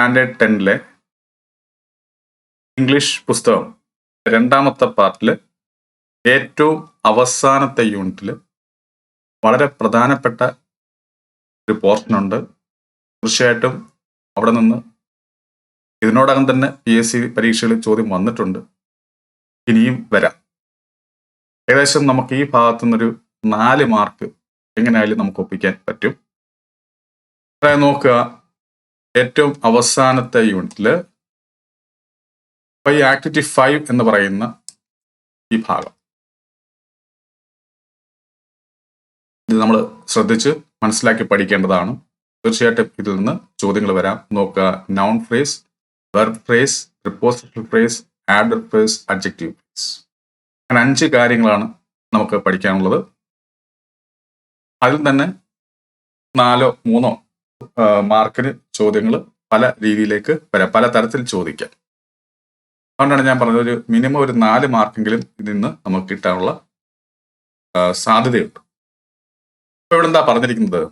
Standard 10-ലെ English പുസ്തകം രണ്ടാമത്തെ പാർട്ടിൽ ഏറ്റവും അവസാനത്തെ യൂണിറ്റിൽ വളരെ പ്രധാനപ്പെട്ട ഒരു പോർഷൻ ഉണ്ട്. തീർച്ചയായിട്ടും അവിടെ നിന്ന് ഇതിനോടകം തന്നെ PSC പരീക്ഷകളിൽ ചോദ്യം വന്നിട്ടുണ്ട്, ഇനിയും വരാം. ഏകദേശം നമുക്ക് ഈ ഭാഗത്തു നിന്നൊരു 4 മാർക്ക് എങ്ങനെയായാലും നമുക്ക് ഒപ്പിക്കാൻ പറ്റും. അതായത് നോക്കുക, ഏറ്റവും അവസാനത്തെ യൂണിറ്റില് ആക്ടിവിറ്റി 5 എന്ന് പറയുന്ന ഈ ഭാഗം ഇത് നമ്മൾ ശ്രദ്ധിച്ച് മനസ്സിലാക്കി പഠിക്കേണ്ടതാണ്. തീർച്ചയായിട്ടും ഇതിൽ നിന്ന് ചോദ്യങ്ങൾ വരാം. നോക്കുക, noun phrase, verb phrase, prepositional phrase, adverb phrase, adjective phrase. അങ്ങനെ 5 കാര്യങ്ങളാണ് നമുക്ക് പഠിക്കാനുള്ളത്. അതിൽ തന്നെ 4 3 മാർക്കിന് ചോദ്യങ്ങൾ പല രീതിയിലേക്ക് വരാം, പല തരത്തിൽ ചോദിക്കാം. അതുകൊണ്ടാണ് ഞാൻ പറഞ്ഞത് ഒരു മിനിമം ഒരു 4 മാർക്കെങ്കിലും ഇതിൽ നിന്ന് നമുക്ക് കിട്ടാനുള്ള സാധ്യതയുണ്ട്. അപ്പോൾ ഇവിടെ എന്താ പറഞ്ഞിരിക്കുന്നത്?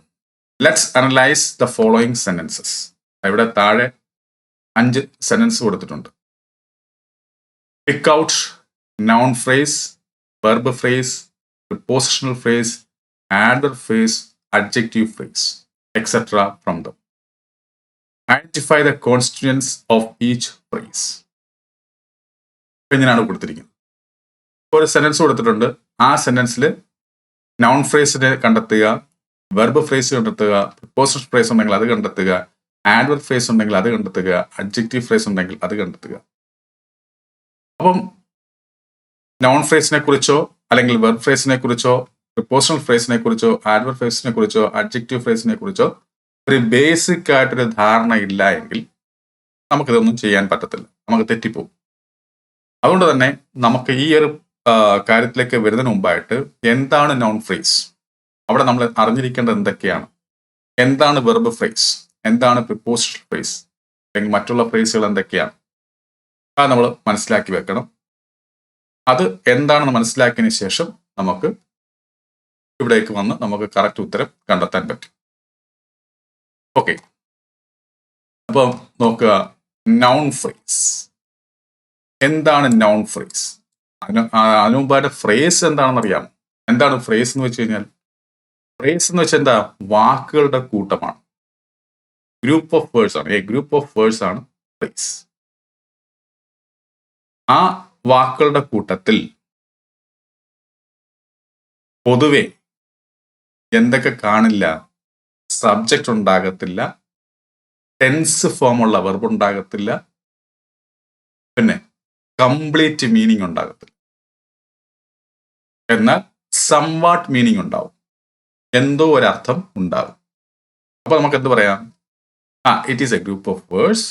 Let's analyse the following sentences. ഇവിടെ താഴെ 5 സെന്റൻസ് കൊടുത്തിട്ടുണ്ട്. Pick out noun phrase, verb phrase, prepositional phrase, adverb phrase, adjective phrase, etcetera from them. Identify the constituents of each phrase. ഇങ്ങനെയാണ് കൊടുത്തിരിക്കുന്നത്. ഒരു സെന്റൻസ് കൊടുത്തിട്ടുണ്ട്. ആ സെന്റൻസിൽ നൗൺ ഫ്രേസിനെ കണ്ടെത്തുക, വെർബ് ഫ്രേസ് കണ്ടെത്തുക, പ്രിപ്പോസിഷണൽ ഫ്രേസ് ഉണ്ടെങ്കിൽ അത് കണ്ടെത്തുക, ആഡ്വർബ് ഫ്രേസ് ഉണ്ടെങ്കിൽ അത് കണ്ടെത്തുക, അഡ്ജക്റ്റീവ് ഫ്രേസ് ഉണ്ടെങ്കിൽ അത് കണ്ടെത്തുക. അപ്പം നൗൺ ഫ്രേസിനെ കുറിച്ചോ അല്ലെങ്കിൽ വെർബ് ഫ്രേസിനെ കുറിച്ചോ പ്രിപ്പോസിഷണൽ ഫ്രേസിനെ കുറിച്ചോ ആഡ്വർബ് ഫ്രേസിനെ കുറിച്ചോ അഡ്ജക്റ്റീവ് ഫ്രേസിനെ കുറിച്ചോ ഒരു ബേസിക് ആയിട്ടൊരു ധാരണ ഇല്ല എങ്കിൽ നമുക്കിതൊന്നും ചെയ്യാൻ പറ്റത്തില്ല, നമുക്ക് തെറ്റിപ്പോകും. അതുകൊണ്ട് തന്നെ നമുക്ക് ഈ ഒരു കാര്യത്തിലേക്ക് വരുന്നതിന് മുമ്പായിട്ട് എന്താണ് നൗൺ ഫ്രേസ്, അവിടെ നമ്മൾ അറിഞ്ഞിരിക്കേണ്ടത് എന്തൊക്കെയാണ്, എന്താണ് വെർബ് ഫ്രേസ്, എന്താണ് പ്രിപ്പോസിഷണൽ ഫ്രേസ്, അല്ലെങ്കിൽ മറ്റുള്ള ഫ്രേസുകൾ എന്തൊക്കെയാണ്, അത് നമ്മൾ മനസ്സിലാക്കി വെക്കണം. അത് എന്താണെന്ന് മനസ്സിലാക്കിയതിന് ശേഷം നമുക്ക് ഇവിടേക്ക് വന്ന് നമുക്ക് കറക്റ്റ് ഉത്തരം കണ്ടെത്താൻ പറ്റും. ഓക്കെ, അപ്പം നോക്കുക, നൗൺ ഫ്രേസ്. എന്താണ് നൗൺ ഫ്രേസ്? അതിന് മുമ്പായിട്ട് ഫ്രേസ് എന്താണെന്ന് അറിയാം. എന്താണ് ഫ്രേസ് എന്ന് വെച്ച് കഴിഞ്ഞാൽ? ഫ്രേസ് എന്ന് വെച്ചാൽ എന്താ? വാക്കുകളുടെ കൂട്ടമാണ്, ഗ്രൂപ്പ് ഓഫ് വേർഡ്സ് ആണ്. ഗ്രൂപ്പ് ഓഫ് വേർഡ്സ് ആണ് ഫ്രേസ്. ആ വാക്കുകളുടെ കൂട്ടത്തിൽ പൊതുവെ എന്തൊക്കെ കാണില്ല? സബ്ജക്റ്റ് ഉണ്ടാകത്തില്ല, ടെൻസ് ഫോമുള്ള വെർബ് ഉണ്ടാകത്തില്ല, പിന്നെ കംപ്ലീറ്റ് മീനിങ് ഉണ്ടാകത്തില്ല. എന്നാൽ സംവാട്ട് മീനിങ് ഉണ്ടാവും, എന്തോ ഒരർത്ഥം ഉണ്ടാകും. അപ്പൊ നമുക്ക് എന്ത് പറയാം? It is a group of words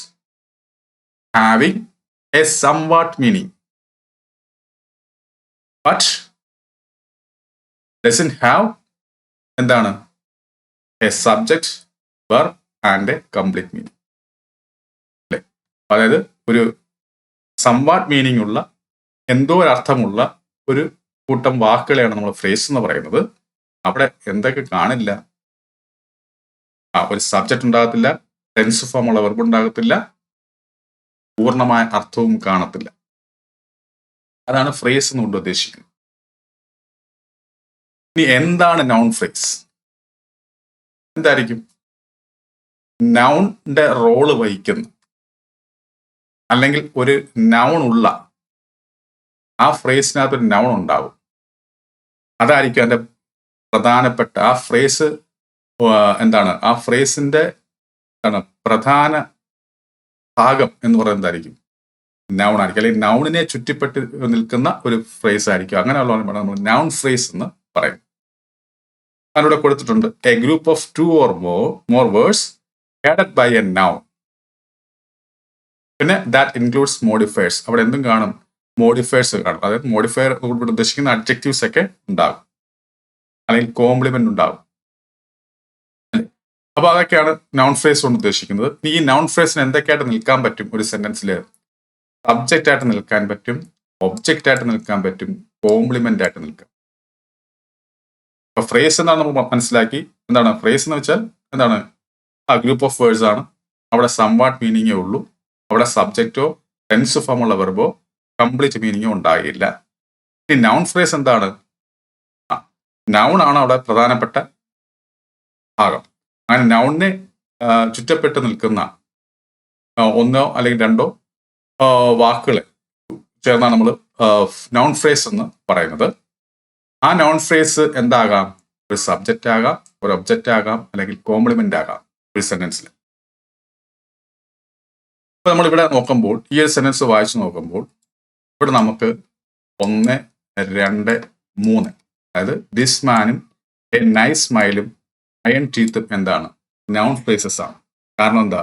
having a somewhat meaning but doesn't have എന്താണ്? A subject, verb and a complete meaning. അല്ലെ? അതായത് ഒരു സംവാട്ട് മീനിങ് ഉള്ള, എന്തോ ഒരർത്ഥമുള്ള ഒരു കൂട്ടം വാക്കുകളെയാണ് നമ്മൾ ഫ്രേസ് എന്ന് പറയുന്നത്. അവിടെ എന്തൊക്കെ കാണില്ല? ഒരു സബ്ജക്റ്റ് ഉണ്ടാകത്തില്ല, ടെൻസ് ഫോമുള്ള വെർബ് ഉണ്ടാകത്തില്ല, പൂർണ്ണമായ അർത്ഥവും കാണത്തില്ല. അതാണ് ഫ്രേസ് എന്നുകൊണ്ട് ഉദ്ദേശിക്കുന്നത്. ഇനി എന്താണ് നൗൺ ഫ്രേസ്? എന്തായിരിക്കും? നൗണിന്റെ റോള് വഹിക്കുന്ന, അല്ലെങ്കിൽ ഒരു നൗൺ ഉള്ള, ആ ഫ്രേസിനകത്ത് ഒരു നൗൺ ഉണ്ടാവും. അതായിരിക്കും അതിന്റെ പ്രധാനപ്പെട്ട ആ ഫ്രേസ്. എന്താണ് ആ ഫ്രേസിന്റെ പ്രധാന ഭാഗം എന്ന് പറയുന്നത്? എന്തായിരിക്കും? നൗൺ ആയിരിക്കും, അല്ലെങ്കിൽ നൗണിനെ ചുറ്റിപ്പെട്ട് നിൽക്കുന്ന ഒരു ഫ്രേസ് ആയിരിക്കും. അങ്ങനെയുള്ള നമ്മൾ നൗൺ ഫ്രേസ് എന്ന് പറയും. അതിലൂടെ കൊടുത്തിട്ടുണ്ട് A group of 2 or more words added by a noun. പിന്നെ ദാറ്റ് ഇൻക്ലൂഡ്സ് മോഡിഫയേഴ്സ്. അവിടെ എന്തും കാണും? മോഡിഫയേഴ്സ് കാണും. അതായത് മോഡിഫയർ ഉദ്ദേശിക്കുന്ന അഡ്ജക്റ്റീവ്സ് ഒക്കെ ഉണ്ടാകും, അല്ലെങ്കിൽ കോംപ്ലിമെന്റ് ഉണ്ടാകും. അപ്പൊ അതൊക്കെയാണ് നൗൺ ഫ്രേസ് കൊണ്ട് ഉദ്ദേശിക്കുന്നത്. ഈ നൗൺ ഫ്രേസിന് എന്തൊക്കെയായിട്ട് നിൽക്കാൻ പറ്റും ഒരു സെന്റൻസിൽ? സബ്ജക്റ്റ് ആയിട്ട് നിൽക്കാൻ പറ്റും, ഒബ്ജക്റ്റ് ആയിട്ട് നിൽക്കാൻ പറ്റും, കോംപ്ലിമെന്റ് ആയിട്ട് നിൽക്കാം. അപ്പൊ ഫ്രേസ് എന്താണ് നമ്മൾ മനസ്സിലാക്കി. എന്താണ് ഫ്രേസ് എന്ന് വെച്ചാൽ? എന്താണ്? ഗ്രൂപ്പ് ഓഫ് വേർഡ്സ് ആണ്. അവിടെ സംവാട്ട് മീനിങ്ങേ ഉള്ളൂ. അവിടെ സബ്ജക്റ്റോ ടെൻസ് ഫോമുള്ള വെർബോ കംപ്ലീറ്റ് മീനിങ്ങോ ഉണ്ടാകില്ല. ഈ നൗൺ ഫ്രേസ് എന്താണ്? നൗൺ ആണ് അവിടെ പ്രധാനപ്പെട്ട ഭാഗം. അങ്ങനെ നൗണിനെ ചുറ്റപ്പെട്ട് നിൽക്കുന്ന ഒന്നോ അല്ലെങ്കിൽ രണ്ടോ വാക്കുകൾ ചേർന്നാണ് നമ്മൾ നൗൺ ഫ്രേസ് എന്ന് പറയുന്നത്. ആ നൗൺ ഫ്രേസ് എന്താകാം? ഒരു സബ്ജക്റ്റ് ആകാം, ഒരു ഒബ്ജക്റ്റ് ആകാം, അല്ലെങ്കിൽ കോംപ്ലിമെന്റ് ആകാം ഒരു സെന്റൻസിൽ. ഇപ്പൊ നമ്മൾ ഇവിടെ നോക്കുമ്പോൾ, ഈ ഒരു സെന്റൻസ് വായിച്ചു നോക്കുമ്പോൾ ഇവിടെ നമുക്ക് 1, 2, 3, അതായത് ദിസ് മാനും എ നൈസ് സ്മൈലും അയൺ ടീത്തും എന്താണ്? നൗൺ ഫ്രേസസ് ആണ്. കാരണം എന്താ?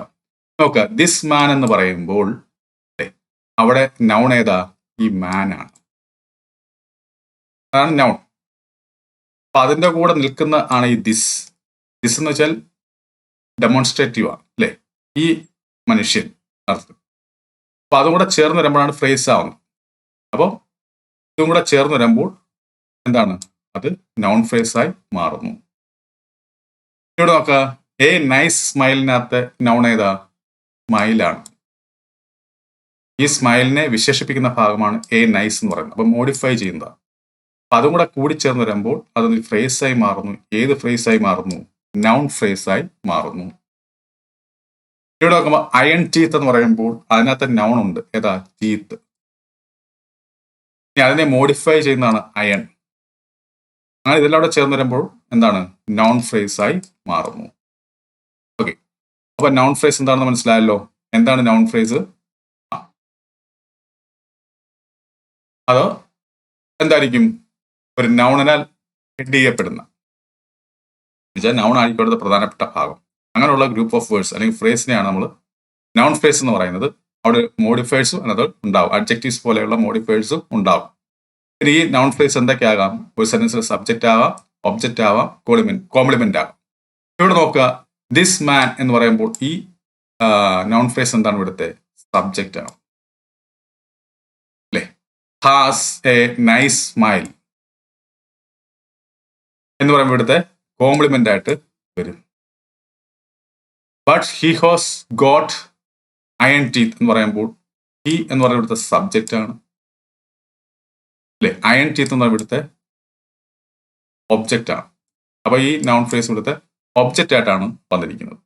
നോക്കുക, ദിസ് മാൻ എന്ന് പറയുമ്പോൾ അവിടെ നൗൺ ഏതാ? ഈ മാൻ ആണ്. അതാണ് നൗൺ. അപ്പൊ അതിന്റെ കൂടെ നിൽക്കുന്ന ആണ് ഈ ദിസ്. ദിസ് എന്ന് വെച്ചാൽ ഡെമോൺസ്ട്രേറ്റീവ് ആണ്, അല്ലെ? ഈ മനുഷ്യൻ അർത്ഥം. അപ്പൊ അതും കൂടെ ചേർന്ന് വരുമ്പോഴാണ് ഫ്രേസ് ആവുന്നത്. അപ്പോൾ ഇതും കൂടെ ചേർന്ന് വരുമ്പോൾ എന്താണ്? അത് നൗൺ ഫ്രേസ് ആയി മാറുന്നു. ഇവിടെ നോക്കുക, എ നൈസ് സ്മൈലിനകത്ത് നൗൺ ഏതാ? സ്മൈലാണ്. ഈ സ്മൈലിനെ വിശേഷിപ്പിക്കുന്ന ഭാഗമാണ് എ നൈസ് എന്ന് പറയുന്നത്. അപ്പൊ മോഡിഫൈ ചെയ്യുന്നതാണ്. അപ്പൊ അതും കൂടെ കൂടിച്ചേർന്ന് വരുമ്പോൾ അതൊരു ഫ്രേസ് ആയി മാറുന്നു. ഏത് ഫ്രേസ് ആയി മാറുന്നു? നൗൺ ഫ്രേസ് ആയി മാറുന്നു. ഇവിടെ നോക്കുമ്പോൾ അയൺ ടീത്ത് എന്ന് പറയുമ്പോൾ അതിനകത്ത് നൗൺ ഉണ്ട്. ഏതാ? ടീത്ത്. ഇനി അതിനെ മോഡിഫൈ ചെയ്യുന്നതാണ് അയൺ. അങ്ങനെ ഇതെല്ലാം കൂടെ ചേർന്ന് വരുമ്പോൾ എന്താണ്? നൗൺ ഫ്രേസ് ആയി മാറുന്നു. ഓക്കെ, അപ്പൊ നൗൺ ഫ്രേസ് എന്താണെന്ന് മനസ്സിലായല്ലോ. എന്താണ് നൗൺ ഫ്രേസ്? അത് എന്തായിരിക്കും? ഒരു നൗണിനാൽ ഹെഡ് ചെയ്യപ്പെടുന്ന, നൗൺ ആയിരിക്കും പ്രധാനപ്പെട്ട ഭാഗം. അങ്ങനെയുള്ള ഗ്രൂപ്പ് ഓഫ് വേർഡ്സ് അല്ലെങ്കിൽ ഫ്രേസിനെയാണ് നമ്മൾ നൗൺ ഫ്രേസ് എന്ന് പറയുന്നത്. അവിടെ മോഡിഫയേഴ്സും അതിനകത്ത് ഉണ്ടാവും. അഡ്ജക്റ്റീവ്സ് പോലെയുള്ള മോഡിഫയേഴ്സും ഉണ്ടാവും. പിന്നെ ഈ നൗൺ ഫ്രേസ് എന്തൊക്കെയാകാം? ഒരു സെന്റൻസിൽ സബ്ജക്റ്റ് ആവാം, ഒബ്ജക്റ്റ് ആവാം, കോംപ്ലിമെന്റ് ആകാം. ഇവിടെ നോക്കുക, ദിസ് മാൻ എന്ന് പറയുമ്പോൾ ഈ നൗൺ ഫ്രേസ് എന്താണ്? ഇവിടുത്തെ സബ്ജക്റ്റ് ആണ്, അല്ലേ? ഹാസ് എ നൈസ് സ്മൈൽ എന്ന് പറയുമ്പോൾ ഇവിടുത്തെ കോംപ്ലിമെന്റ് ആയിട്ട് വരും. But he has got iron teeth എന്ന് പറയുമ്പോൾ ഹി എന്ന് പറയുന്ന ഇവിടുത്തെ സബ്ജക്റ്റ് ആണ്, അല്ലെ? അയൺ ടീത്ത് എന്ന് പറയുമ്പോൾ ഇവിടുത്തെ ഒബ്ജക്റ്റ് ആണ്. അപ്പൊ ഈ നൗൺ ഫ്രേസ് ഇവിടുത്തെ ഒബ്ജക്റ്റ് ആയിട്ടാണ് വന്നിരിക്കുന്നത്.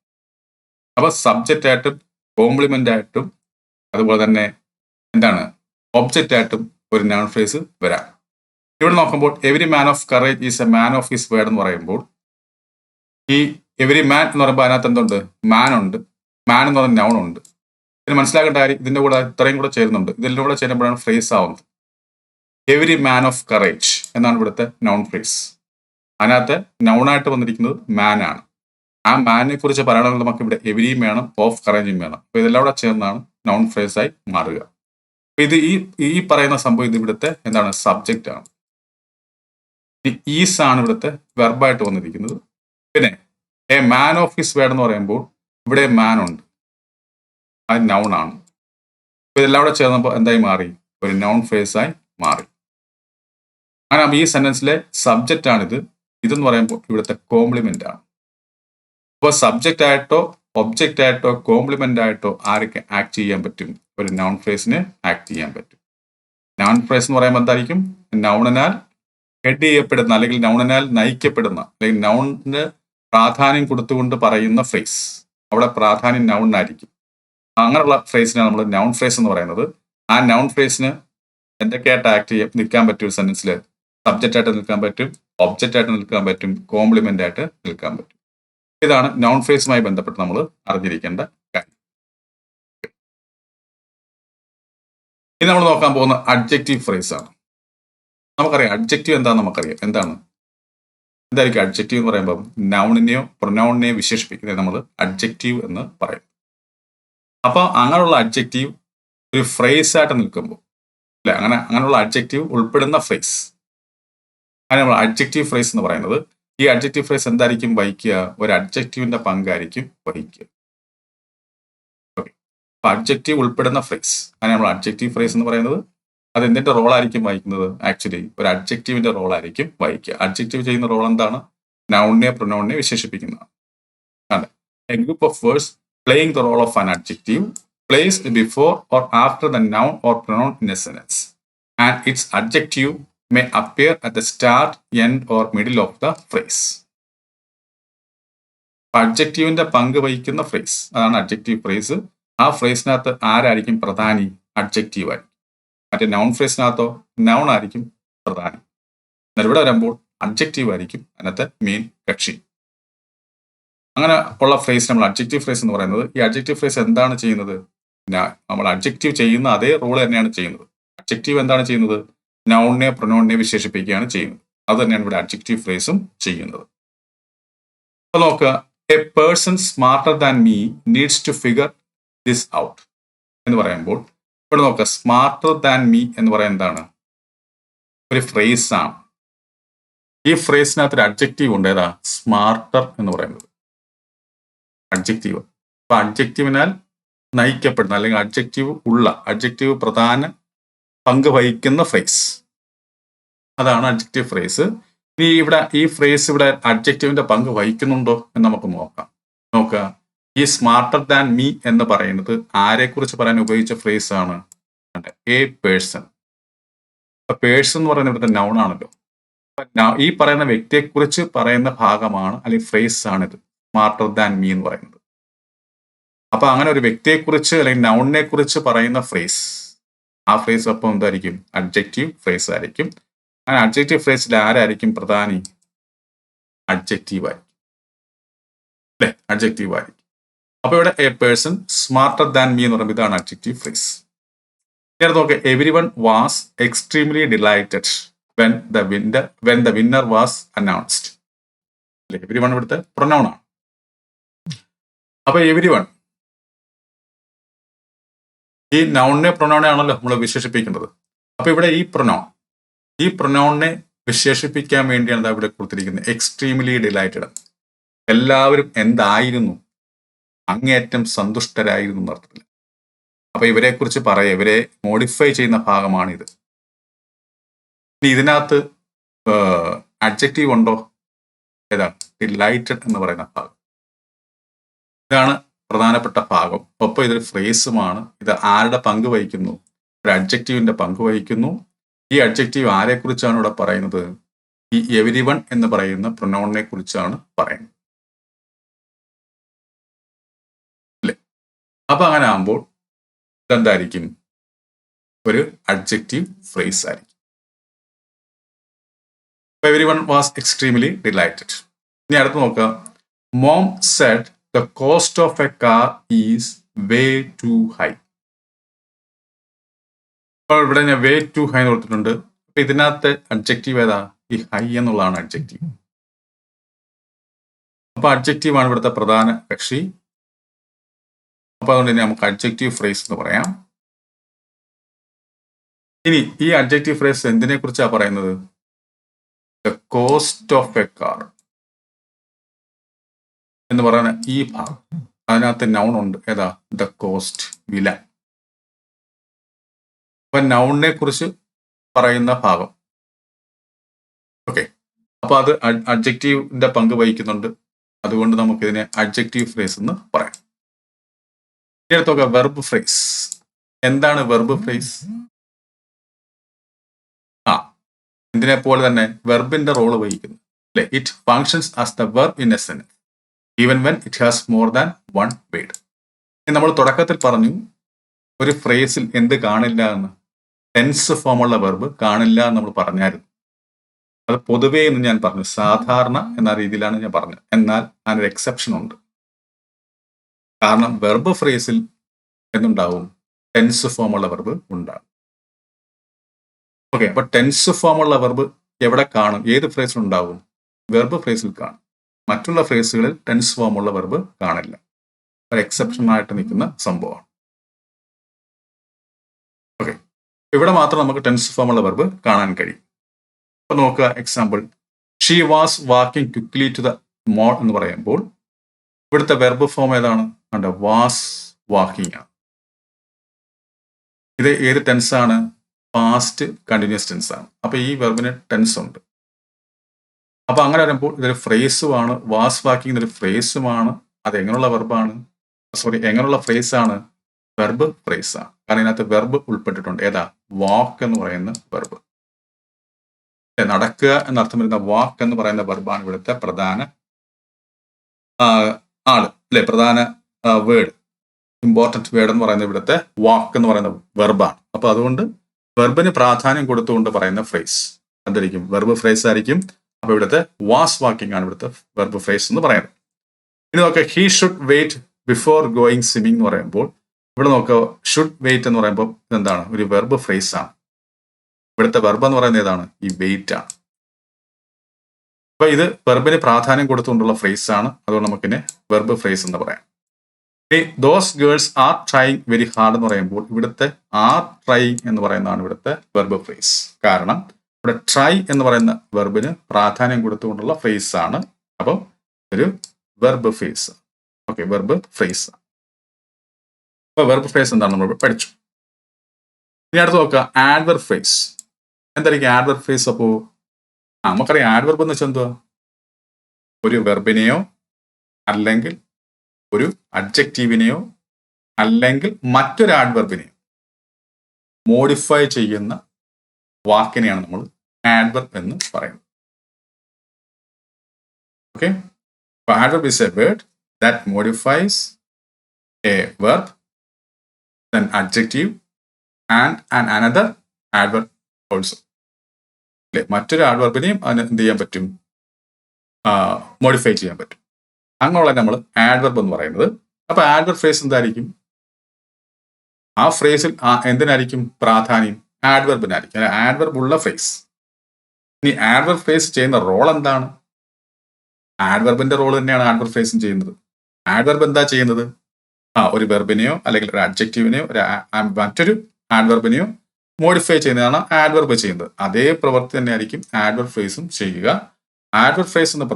അപ്പൊ സബ്ജക്റ്റ് ആയിട്ടും കോംപ്ലിമെന്റ് ആയിട്ടും അതുപോലെ തന്നെ എന്താണ്? ഒബ്ജക്റ്റ് ആയിട്ടും ഒരു നൗൺ ഫ്രേസ് വരാം. ഇവിടെ നോക്കുമ്പോൾ every man of courage is a man of his word എന്ന് പറയുമ്പോൾ ഈ എവരി മാൻ എന്ന് പറയുമ്പോൾ അതിനകത്ത് എന്തുണ്ട്? മാൻ ഉണ്ട്. മാൻ എന്ന് പറയുന്ന നൗൺ ഉണ്ട്. ഇതിന് മനസ്സിലാക്കേണ്ട കാര്യം, ഇതിന്റെ കൂടെ ഇത്രയും കൂടെ ചേരുന്നുണ്ട്. ഇതിൻ്റെ കൂടെ ചേരുമ്പോഴാണ് ഫ്രേസ് ആവുന്നത്. എവരി മാൻ ഓഫ് കറേജ് എന്നാണ് ഇവിടുത്തെ നൗൺ ഫ്രേസ്. അതിനകത്ത് നൗണായിട്ട് വന്നിരിക്കുന്നത് മാൻ ആണ്. ആ മാനിനെ കുറിച്ച് പറയണമെങ്കിൽ നമുക്ക് ഇവിടെ എവരിയും വേണം, ഓഫ് കറേജും വേണം. അപ്പൊ ഇതെല്ലാം കൂടെ ചേർന്നാണ് നൗൺ ഫ്രേസ് ആയി മാറുക. അപ്പൊ ഇത് ഈ പറയുന്ന സംഭവം ഇത് ഇവിടുത്തെ എന്താണ്? സബ്ജക്റ്റ് ആണ്. ഈസ് ആണ് ഇവിടുത്തെ വെർബായിട്ട് വന്നിരിക്കുന്നത്. പിന്നെ a man of his word എന്ന് പറയുമ്പോൾ ഇവിടെ മാൻ ഉണ്ട്, അത് നൗൺ ആണ്. ഇതെല്ലാം കൂടെ ചേർന്നപ്പോൾ എന്തായി മാറി? ഒരു നൗൺ ഫ്രേസ് ആയി മാറി. അങ്ങനെ ഈ സെന്റൻസിലെ സബ്ജക്റ്റ് ആണിത്. ഇതെന്ന് പറയുമ്പോൾ ഇവിടുത്തെ കോംപ്ലിമെന്റ് ആണ്. അപ്പോൾ സബ്ജക്റ്റ് ആയിട്ടോ ഒബ്ജക്റ്റ് ആയിട്ടോ കോംപ്ലിമെന്റ് ആയിട്ടോ ആർക്ക് ആക്ട് ചെയ്യാൻ പറ്റും? ഒരു നൗൺ ഫ്രേസിന് ആക്ട് ചെയ്യാൻ പറ്റും. നൗൺ ഫ്രേസ് എന്ന് പറയുമ്പോൾ എന്തായിരിക്കും? നൗണിനാൽ ഹെഡ് ചെയ്യപ്പെടുന്ന അല്ലെങ്കിൽ നൗണിനാൽ നയിക്കപ്പെടുന്ന അല്ലെങ്കിൽ നൗണിന് പ്രാധാന്യം കൊടുത്തുകൊണ്ട് പറയുന്ന ഫ്രേസ്. അവിടെ പ്രാധാന്യം നൗണിനായിരിക്കും. അങ്ങനെയുള്ള ഫ്രേസിനാണ് നമ്മൾ നൗൺ ഫ്രേസ് എന്ന് പറയുന്നത്. ആ നൗൺ ഫ്രേസിന് എന്തൊക്കെയായിട്ട് ആക്ട് ചെയ്യാൻ നിൽക്കാൻ പറ്റും? സെന്റൻസിൽ സബ്ജക്റ്റ് ആയിട്ട് നിൽക്കാൻ പറ്റും, ഒബ്ജക്റ്റ് ആയിട്ട് നിൽക്കാൻ പറ്റും, കോംപ്ലിമെന്റ് ആയിട്ട് നിൽക്കാൻ പറ്റും. ഇതാണ് നൗൺ ഫ്രേസുമായി ബന്ധപ്പെട്ട് നമ്മൾ അറിഞ്ഞിരിക്കേണ്ട കാര്യം. ഇനി നമ്മൾ നോക്കാൻ പോകുന്ന അഡ്ജക്റ്റീവ് ഫ്രേസ് ആണ്. നമുക്കറിയാം അഡ്ജക്റ്റീവ് എന്താണെന്ന് നമുക്കറിയാം. എന്തായിരിക്കും അഡ്ജക്റ്റീവ് എന്ന് പറയുമ്പോൾ? നൗണിനെയോ പ്രൊനൗണിനെയോ വിശേഷിപ്പിക്കുന്നത് നമ്മൾ അഡ്ജക്റ്റീവ് എന്ന് പറയും. അപ്പോൾ അങ്ങനെയുള്ള അഡ്ജക്റ്റീവ് ഒരു ഫ്രേസ് ആയിട്ട് നിൽക്കുമ്പോൾ, അല്ലെ, അങ്ങനെയുള്ള അഡ്ജക്റ്റീവ് ഉൾപ്പെടുന്ന ഫ്രേസ് അങ്ങനെ നമ്മൾ അഡ്ജക്റ്റീവ് ഫ്രേസ് എന്ന് പറയുന്നത്. ഈ അഡ്ജക്റ്റീവ് ഫ്രേസ് എന്തായിരിക്കും വഹിക്കുക? ഒരു അഡ്ജക്റ്റീവിന്റെ പങ്കായിരിക്കും വഹിക്കുക. ഓക്കെ, അപ്പൊ അഡ്ജക്റ്റീവ് ഉൾപ്പെടുന്ന ഫ്രേസ് അങ്ങനെ നമ്മൾ അഡ്ജക്റ്റീവ് ഫ്രേസ് എന്ന് പറയുന്നത്. അത് എന്തിന്റെ റോളായിരിക്കും വഹിക്കുന്നത്? ആക്ച്വലി ഒരു അഡ്ജക്റ്റീവിന്റെ റോളായിരിക്കും വഹിക്കുക. അഡ്ജക്റ്റീവ് ചെയ്യുന്ന റോൾ എന്താണ്? നൗണിനെ പ്രൊനൗണിനെ വിശേഷിപ്പിക്കുന്നതാണ്. A group of words playing the role of an adjective placed before or after the noun or pronoun in a sentence, and its adjective may appear at the start, end, or middle of the phrase. അഡ്ജക്റ്റീവിന്റെ പങ്ക് വഹിക്കുന്ന phrase, അതാണ് adjective phrase. ആ ഫ്രേസിനകത്ത് ആരായിരിക്കും പ്രധാനി? Adjective ആയിരിക്കും. മറ്റേ noun ഫ്രേസിനകത്തോ noun ആയിരിക്കും പ്രധാനി. എന്നാൽ ഇവിടെ വരുമ്പോൾ അഡ്ജക്റ്റീവ് ആയിരിക്കും അതിനകത്ത് മെയിൻ കക്ഷി. അങ്ങനെ ഉള്ള ഫ്രേസ് നമ്മൾ അഡ്ജക്റ്റീവ് ഫ്രേസ് എന്ന് പറയുന്നത്. ഈ അഡ്ജക്റ്റീവ് ഫ്രേസ് എന്താണ് ചെയ്യുന്നത്? നമ്മൾ അഡ്ജക്റ്റീവ് ചെയ്യുന്ന അതേ റോൾ തന്നെയാണ് ചെയ്യുന്നത്. അഡ്ജക്റ്റീവ് എന്താണ് ചെയ്യുന്നത്? നൗണിനെ പ്രൊനൗണിനെ വിശേഷിപ്പിക്കുകയാണ് ചെയ്യുന്നത്. അത് തന്നെയാണ് ഇവിടെ അഡ്ജക്റ്റീവ് ഫ്രേസും ചെയ്യുന്നത്. അപ്പൊ നോക്കുക, a person smarter than me needs to figure this out എന്ന് പറയുമ്പോൾ ഇവിടെ നോക്കുക, സ്മാർട്ടർ ദാൻ മീ എന്ന് പറയുന്നത് എന്താണ്? ഒരു ഫ്രേസ് ആണ്. ഈ ഫ്രേസിനകത്ത് ഒരു അഡ്ജക്റ്റീവ് ഉണ്ട്. ഏതാ? സ്മാർട്ടർ എന്ന് പറയുന്നത് അഡ്ജക്റ്റീവ്. അപ്പൊ അഡ്ജക്റ്റീവിനാൽ നയിക്കപ്പെടുന്ന അല്ലെങ്കിൽ അഡ്ജക്റ്റീവ് പ്രധാന പങ്ക് വഹിക്കുന്ന ഫ്രേസ്, അതാണ് അഡ്ജക്റ്റീവ് ഫ്രേസ്. ഇനി ഇവിടെ ഈ ഫ്രേസ് ഇവിടെ അഡ്ജക്റ്റീവിന്റെ പങ്ക് വഹിക്കുന്നുണ്ടോ എന്ന് നമുക്ക് നോക്കുക. ഈ സ്മാർട്ടർ ദാൻ മീ എന്ന് പറയുന്നത് ആരെക്കുറിച്ച് പറയാൻ ഉപയോഗിച്ച ഫ്രേസ് ആണ്? A person. പേഴ്സൺ എന്ന് പറയുന്നത് ഇവിടുത്തെ നൗൺ ആണല്ലോ. ഈ പറയുന്ന വ്യക്തിയെക്കുറിച്ച് പറയുന്ന ഭാഗമാണ് അല്ലെങ്കിൽ ഫ്രേസ് ആണിത്, സ്മാർട്ടർ ദാൻ മീ എന്ന് പറയുന്നത്. അപ്പൊ അങ്ങനെ ഒരു വ്യക്തിയെക്കുറിച്ച് അല്ലെങ്കിൽ നൗണിനെ കുറിച്ച് പറയുന്ന ഫ്രേസ്, ആ ഫ്രേസ് അപ്പം എന്തായിരിക്കും? അഡ്ജക്റ്റീവ് ഫ്രേസ് ആയിരിക്കും. അങ്ങനെ അഡ്ജക്റ്റീവ് ഫ്രേസിൽ ആരായിരിക്കും പ്രധാനി? അഡ്ജക്റ്റീവ് ആയിരിക്കും, അല്ലെ? അഡ്ജക്റ്റീവ് ആയിരിക്കും. അപ്പൊ ഇവിടെ A person smarter than me എന്ന് പറയുമ്പോൾ ഇതാണ് അഡ്ജക്റ്റീവ് ഫ്രേസ്. നേരെ നോക്കുക, every one was extremely delighted when the winner was announced. Every one ഇവിടുത്തെ പ്രൊനൗൺ ആണ്. അപ്പൊ എവരി വൺ ഈ നൗണിനെ പ്രൊനൗണെ ആണല്ലോ നമ്മൾ വിശേഷിപ്പിക്കുന്നത്. അപ്പൊ ഇവിടെ ഈ പ്രൊനൗണിനെ വിശേഷിപ്പിക്കാൻ വേണ്ടിയാണ് ഇവിടെ കൊടുത്തിരിക്കുന്നത് എക്സ്ട്രീംലി ഡിലൈറ്റഡ്. എല്ലാവരും എന്തായിരുന്നു? അങ്ങേയറ്റം സന്തുഷ്ടരായിരുന്നു എന്നർത്ഥത്തില്ല. അപ്പൊ ഇവരെ കുറിച്ച് ഇവരെ മോഡിഫൈ ചെയ്യുന്ന ഭാഗമാണിത്. ഇതിനകത്ത് അഡ്ജക്റ്റീവ് ഉണ്ടോ? ഏതാ? ഡിലൈറ്റഡ് എന്ന് പറയുന്ന ഭാഗം. ഇതാണ് പ്രധാനപ്പെട്ട ഭാഗം. ഒപ്പം ഇതൊരു ഫ്രേസുമാണ്. ഇത് ആരുടെ പങ്ക് വഹിക്കുന്നു? ഒരു അഡ്ജക്റ്റീവിന്റെ പങ്ക് വഹിക്കുന്നു. ഈ അഡ്ജക്റ്റീവ് ആരെക്കുറിച്ചാണ് ഇവിടെ പറയുന്നത്? ഈ എവരി വൺ എന്ന് പറയുന്ന പ്രൊനൗണിനെ കുറിച്ചാണ് പറയുന്നത്, അല്ലേ? അപ്പൊ അങ്ങനെ ആകുമ്പോൾ ഇതെന്തായിരിക്കും? ഒരു അഡ്ജക്റ്റീവ് ഫ്രേസ് ആയിരിക്കും. Everyone was extremely delighted. ഇനി അടുത്ത് നോക്കുക, mom said the cost of a car is way too high. അപ്പോൾ ഇവിടെ ഞാൻ way too high എന്ന് കൊടുത്തിട്ടുണ്ട്. അപ്പൊ ഇതിനകത്ത് അഡ്ജക്റ്റീവ് ഏതാ? ഈ ഹൈ എന്നുള്ളതാണ് അഡ്ജക്റ്റീവ്. അപ്പൊ അഡ്ജക്റ്റീവ് ആണ് ഇവിടുത്തെ പ്രധാന കക്ഷി. അപ്പൊ അതുകൊണ്ട് തന്നെ നമുക്ക് അഡ്ജക്റ്റീവ് ഫ്രേസ് എന്ന് പറയാം. ഇനി ഈ അഡ്ജക്റ്റീവ് ഫ്രേസ് എന്തിനെ കുറിച്ചാണ് പറയുന്നത്? The cost of a car എന്ന് പറയുന്ന ഈ ഭാഗം, അതിനകത്ത് നൗൺ ഉണ്ട്. ഏതാ? ദ കോസ്റ്റ്, വില. അപ്പൊ നൗണിനെ കുറിച്ച് പറയുന്ന ഭാഗം. ഓക്കെ, അപ്പൊ അത് അഡ്ജക്റ്റീവിന്റെ പങ്ക് വഹിക്കുന്നുണ്ട്. അതുകൊണ്ട് നമുക്ക് ഇതിനെ അഡ്ജക്റ്റീവ് ഫ്രേസ് എന്ന് പറയാം. എടുത്തൊക്കെ വെർബ് ഫ്രേസ്. എന്താണ് വെർബ് ഫ്രേസ്? ഇതിനെ പോലെ തന്നെ വെർബിന്റെ റോള് വഹിക്കുന്നു, അല്ലെ? It functions as the verb in A sentence even when it has more than one word. നമ്മൾ തുടക്കത്തിൽ പറഞ്ഞു ഒരു ഫ്രേസിൽ എന്ത് കാണില്ല എന്ന്? ടെൻസ് ഫോമുള്ള വെർബ് കാണില്ല എന്ന് നമ്മൾ പറഞ്ഞായിരുന്നു. അത് പൊതുവേ എന്ന് ഞാൻ പറഞ്ഞു, സാധാരണ എന്ന രീതിയിലാണ് ഞാൻ പറഞ്ഞത്. എന്നാൽ അതിനൊരു എക്സെപ്ഷൻ ഉണ്ട്. കാരണം വെർബ് ഫ്രേസിൽ എന്തുണ്ടാവും? ടെൻസ് ഫോമുള്ള വെർബ് ഉണ്ടാകും. ഓക്കെ, അപ്പൊ ടെൻസ് ഫോമുള്ള വെർബ് എവിടെ കാണും? ഏത് ഫ്രേസിൽ ഉണ്ടാവും? വെർബ് ഫ്രേസിൽ കാണും. മറ്റുള്ള ഫ്രേസുകളിൽ ടെൻസ് ഫോമുള്ള വെർബ് കാണില്ല. ഒരു എക്സെപ്ഷൻ ആയിട്ട് നിൽക്കുന്ന സംഭവമാണ്. ഓക്കെ, ഇവിടെ മാത്രം നമുക്ക് ടെൻസ് ഫോമുള്ള വെർബ് കാണാൻ കഴിയും. അപ്പൊ നോക്കുക, example, she was walking quickly to the mall എന്ന് പറയുമ്പോൾ ഇവിടുത്തെ വെർബ് ഫോം ഏതാണ്? വാസ് വാക്കിംഗ് ആണ്. ഇത് ഏത് ടെൻസ് ആണ്? പാസ്റ്റ് കണ്ടിന്യൂസ് ടെൻസ് ആണ്. അപ്പൊ ഈ വെർബിന് ടെൻസ് ഉണ്ട്. അപ്പൊ അങ്ങനെ വരുമ്പോൾ ഇതൊരു ഫ്രേസുമാണ്. വാസ് വാക്കിംഗ് ഒരു ഫ്രേസുമാണ്. അത് എങ്ങനെയുള്ള വെർബാണ്? എങ്ങനെയുള്ള ഫ്രേസ് ആണ്? വെർബ് ഫ്രേസ് ആണ്. കാരണം ഇതിനകത്ത് വെർബ് ഉൾപ്പെട്ടിട്ടുണ്ട്. ഏതാ? വാക്ക് എന്ന് പറയുന്ന വെർബ്. നടക്കുക എന്നർത്ഥം വരുന്ന വാക്ക് എന്ന് പറയുന്ന വെർബാണ് ഇവിടുത്തെ പ്രധാന ആള് അല്ലെ, പ്രധാന വേർഡ്, ഇമ്പോർട്ടൻറ്റ് വേർഡ് എന്ന് പറയുന്നത് ഇവിടുത്തെ വാക്ക് എന്ന് പറയുന്ന വെർബാണ്. അപ്പൊ അതുകൊണ്ട് വെർബിന് പ്രാധാന്യം കൊടുത്തുകൊണ്ട് പറയുന്ന ഫ്രേസ് എന്തായിരിക്കും? വെർബ് ഫ്രേസ് ആയിരിക്കും. അപ്പൊ ഇവിടുത്തെ വാസ് വാക്കിംഗ് ആണ് ഇവിടുത്തെ വെർബ് ഫ്രേസ് എന്ന് പറയുന്നത്. ഇനി നോക്കുക, he should wait before going swimming എന്ന് പറയുമ്പോൾ ഇവിടെ നോക്കുക, ഷുഡ് വെയിറ്റ് എന്ന് പറയുമ്പോൾ ഇതെന്താണ്? ഒരു വെർബ് ഫ്രേസ് ആണ്. ഇവിടുത്തെ വെർബ് എന്ന് പറയുന്നത് ഏതാണ്? ഈ വെയിറ്റ് ആണ്. അപ്പൊ ഇത് വെർബിന് പ്രാധാന്യം കൊടുത്തുകൊണ്ടുള്ള ഫ്രേസ് ആണ്. അതുകൊണ്ട് നമുക്കിനെ വെർബ് ഫ്രേസ് എന്ന് പറയാം. ഇനി those girls are trying very hard എന്ന് പറയുമ്പോൾ ഇവിടുത്തെ ആർ ട്രൈങ് എന്ന് പറയുന്നതാണ് ഇവിടുത്തെ വെർബ് ഫ്രേസ്. കാരണം ഇവിടെ ട്രൈ എന്ന് പറയുന്ന വെർബിന് പ്രാധാന്യം കൊടുത്തുകൊണ്ടുള്ള ഫ്രേസ് ആണ്. അപ്പം ഒരു verb phrase. Okay, verb phrase. അപ്പൊ വെർബ് ഫ്രേസ് എന്താണ് നമ്മൾ പഠിച്ചു. ഇനി അടുത്ത് നോക്കുക, ആഡ്വർബ് ഫ്രേസ്. എന്തായിരിക്കും ആഡ്വർബ് ഫ്രേസ്? അപ്പോ നമുക്കറിയാം ആഡ്വർബ് എന്ന് വെച്ചാൽ എന്തുവാ? ഒരു വെർബിനെയോ അല്ലെങ്കിൽ ഒരു അഡ്ജക്റ്റീവിനെയോ അല്ലെങ്കിൽ മറ്റൊരു ആഡ്വർബിനെയോ മോഡിഫൈ ചെയ്യുന്ന വാക്കിനെയാണ് നമ്മൾ ആഡ്വർബ് എന്ന് പറയുന്നത്. Okay, adverb is a word that modifies a verb, then adjective and another adverb also. അല്ലെ, മറ്റൊരു ആഡ്വർബിനെയും അതിന് എന്ത് ചെയ്യാൻ പറ്റും? മോഡിഫൈ ചെയ്യാൻ പറ്റും. അങ്ങനെയുള്ള നമ്മൾ ആഡ്വർബ് എന്ന് പറയുന്നത്. അപ്പൊ ആഡ്വർബ് ഫ്രേസ് എന്തായിരിക്കും? ആ ഫ്രേസിൽ എന്തിനായിരിക്കും പ്രാധാന്യം? ആഡ്വർബിനായിരിക്കും. ആഡ്വർബ് ഉള്ള ഫ്രേസ്. ഇനി ആഡ്വർബ് ഫ്രേസ് ചെയ്യുന്ന റോൾ എന്താണ്? ആഡ്വർബിന്റെ റോൾ തന്നെയാണ് ആഡ്വർബ് ഫ്രേസും ചെയ്യുന്നത്. ആഡ്വർബ് എന്താ ചെയ്യുന്നത്? ഒരു വെർബിനെയോ അല്ലെങ്കിൽ ഒരു അഡ്ജക്റ്റീവിനെയോ മറ്റൊരു ആഡ്വർബിനെയോ മോഡിഫൈ ചെയ്യുന്നതാണ് ആഡ്വർബ് ചെയ്യുന്നത്. അതേ പ്രവൃത്തി തന്നെയായിരിക്കും ആഡ്വർബ് ഫ്രേസും ചെയ്യുക. ആഡ്വർബ് ഫ്രേസ് എന്ന്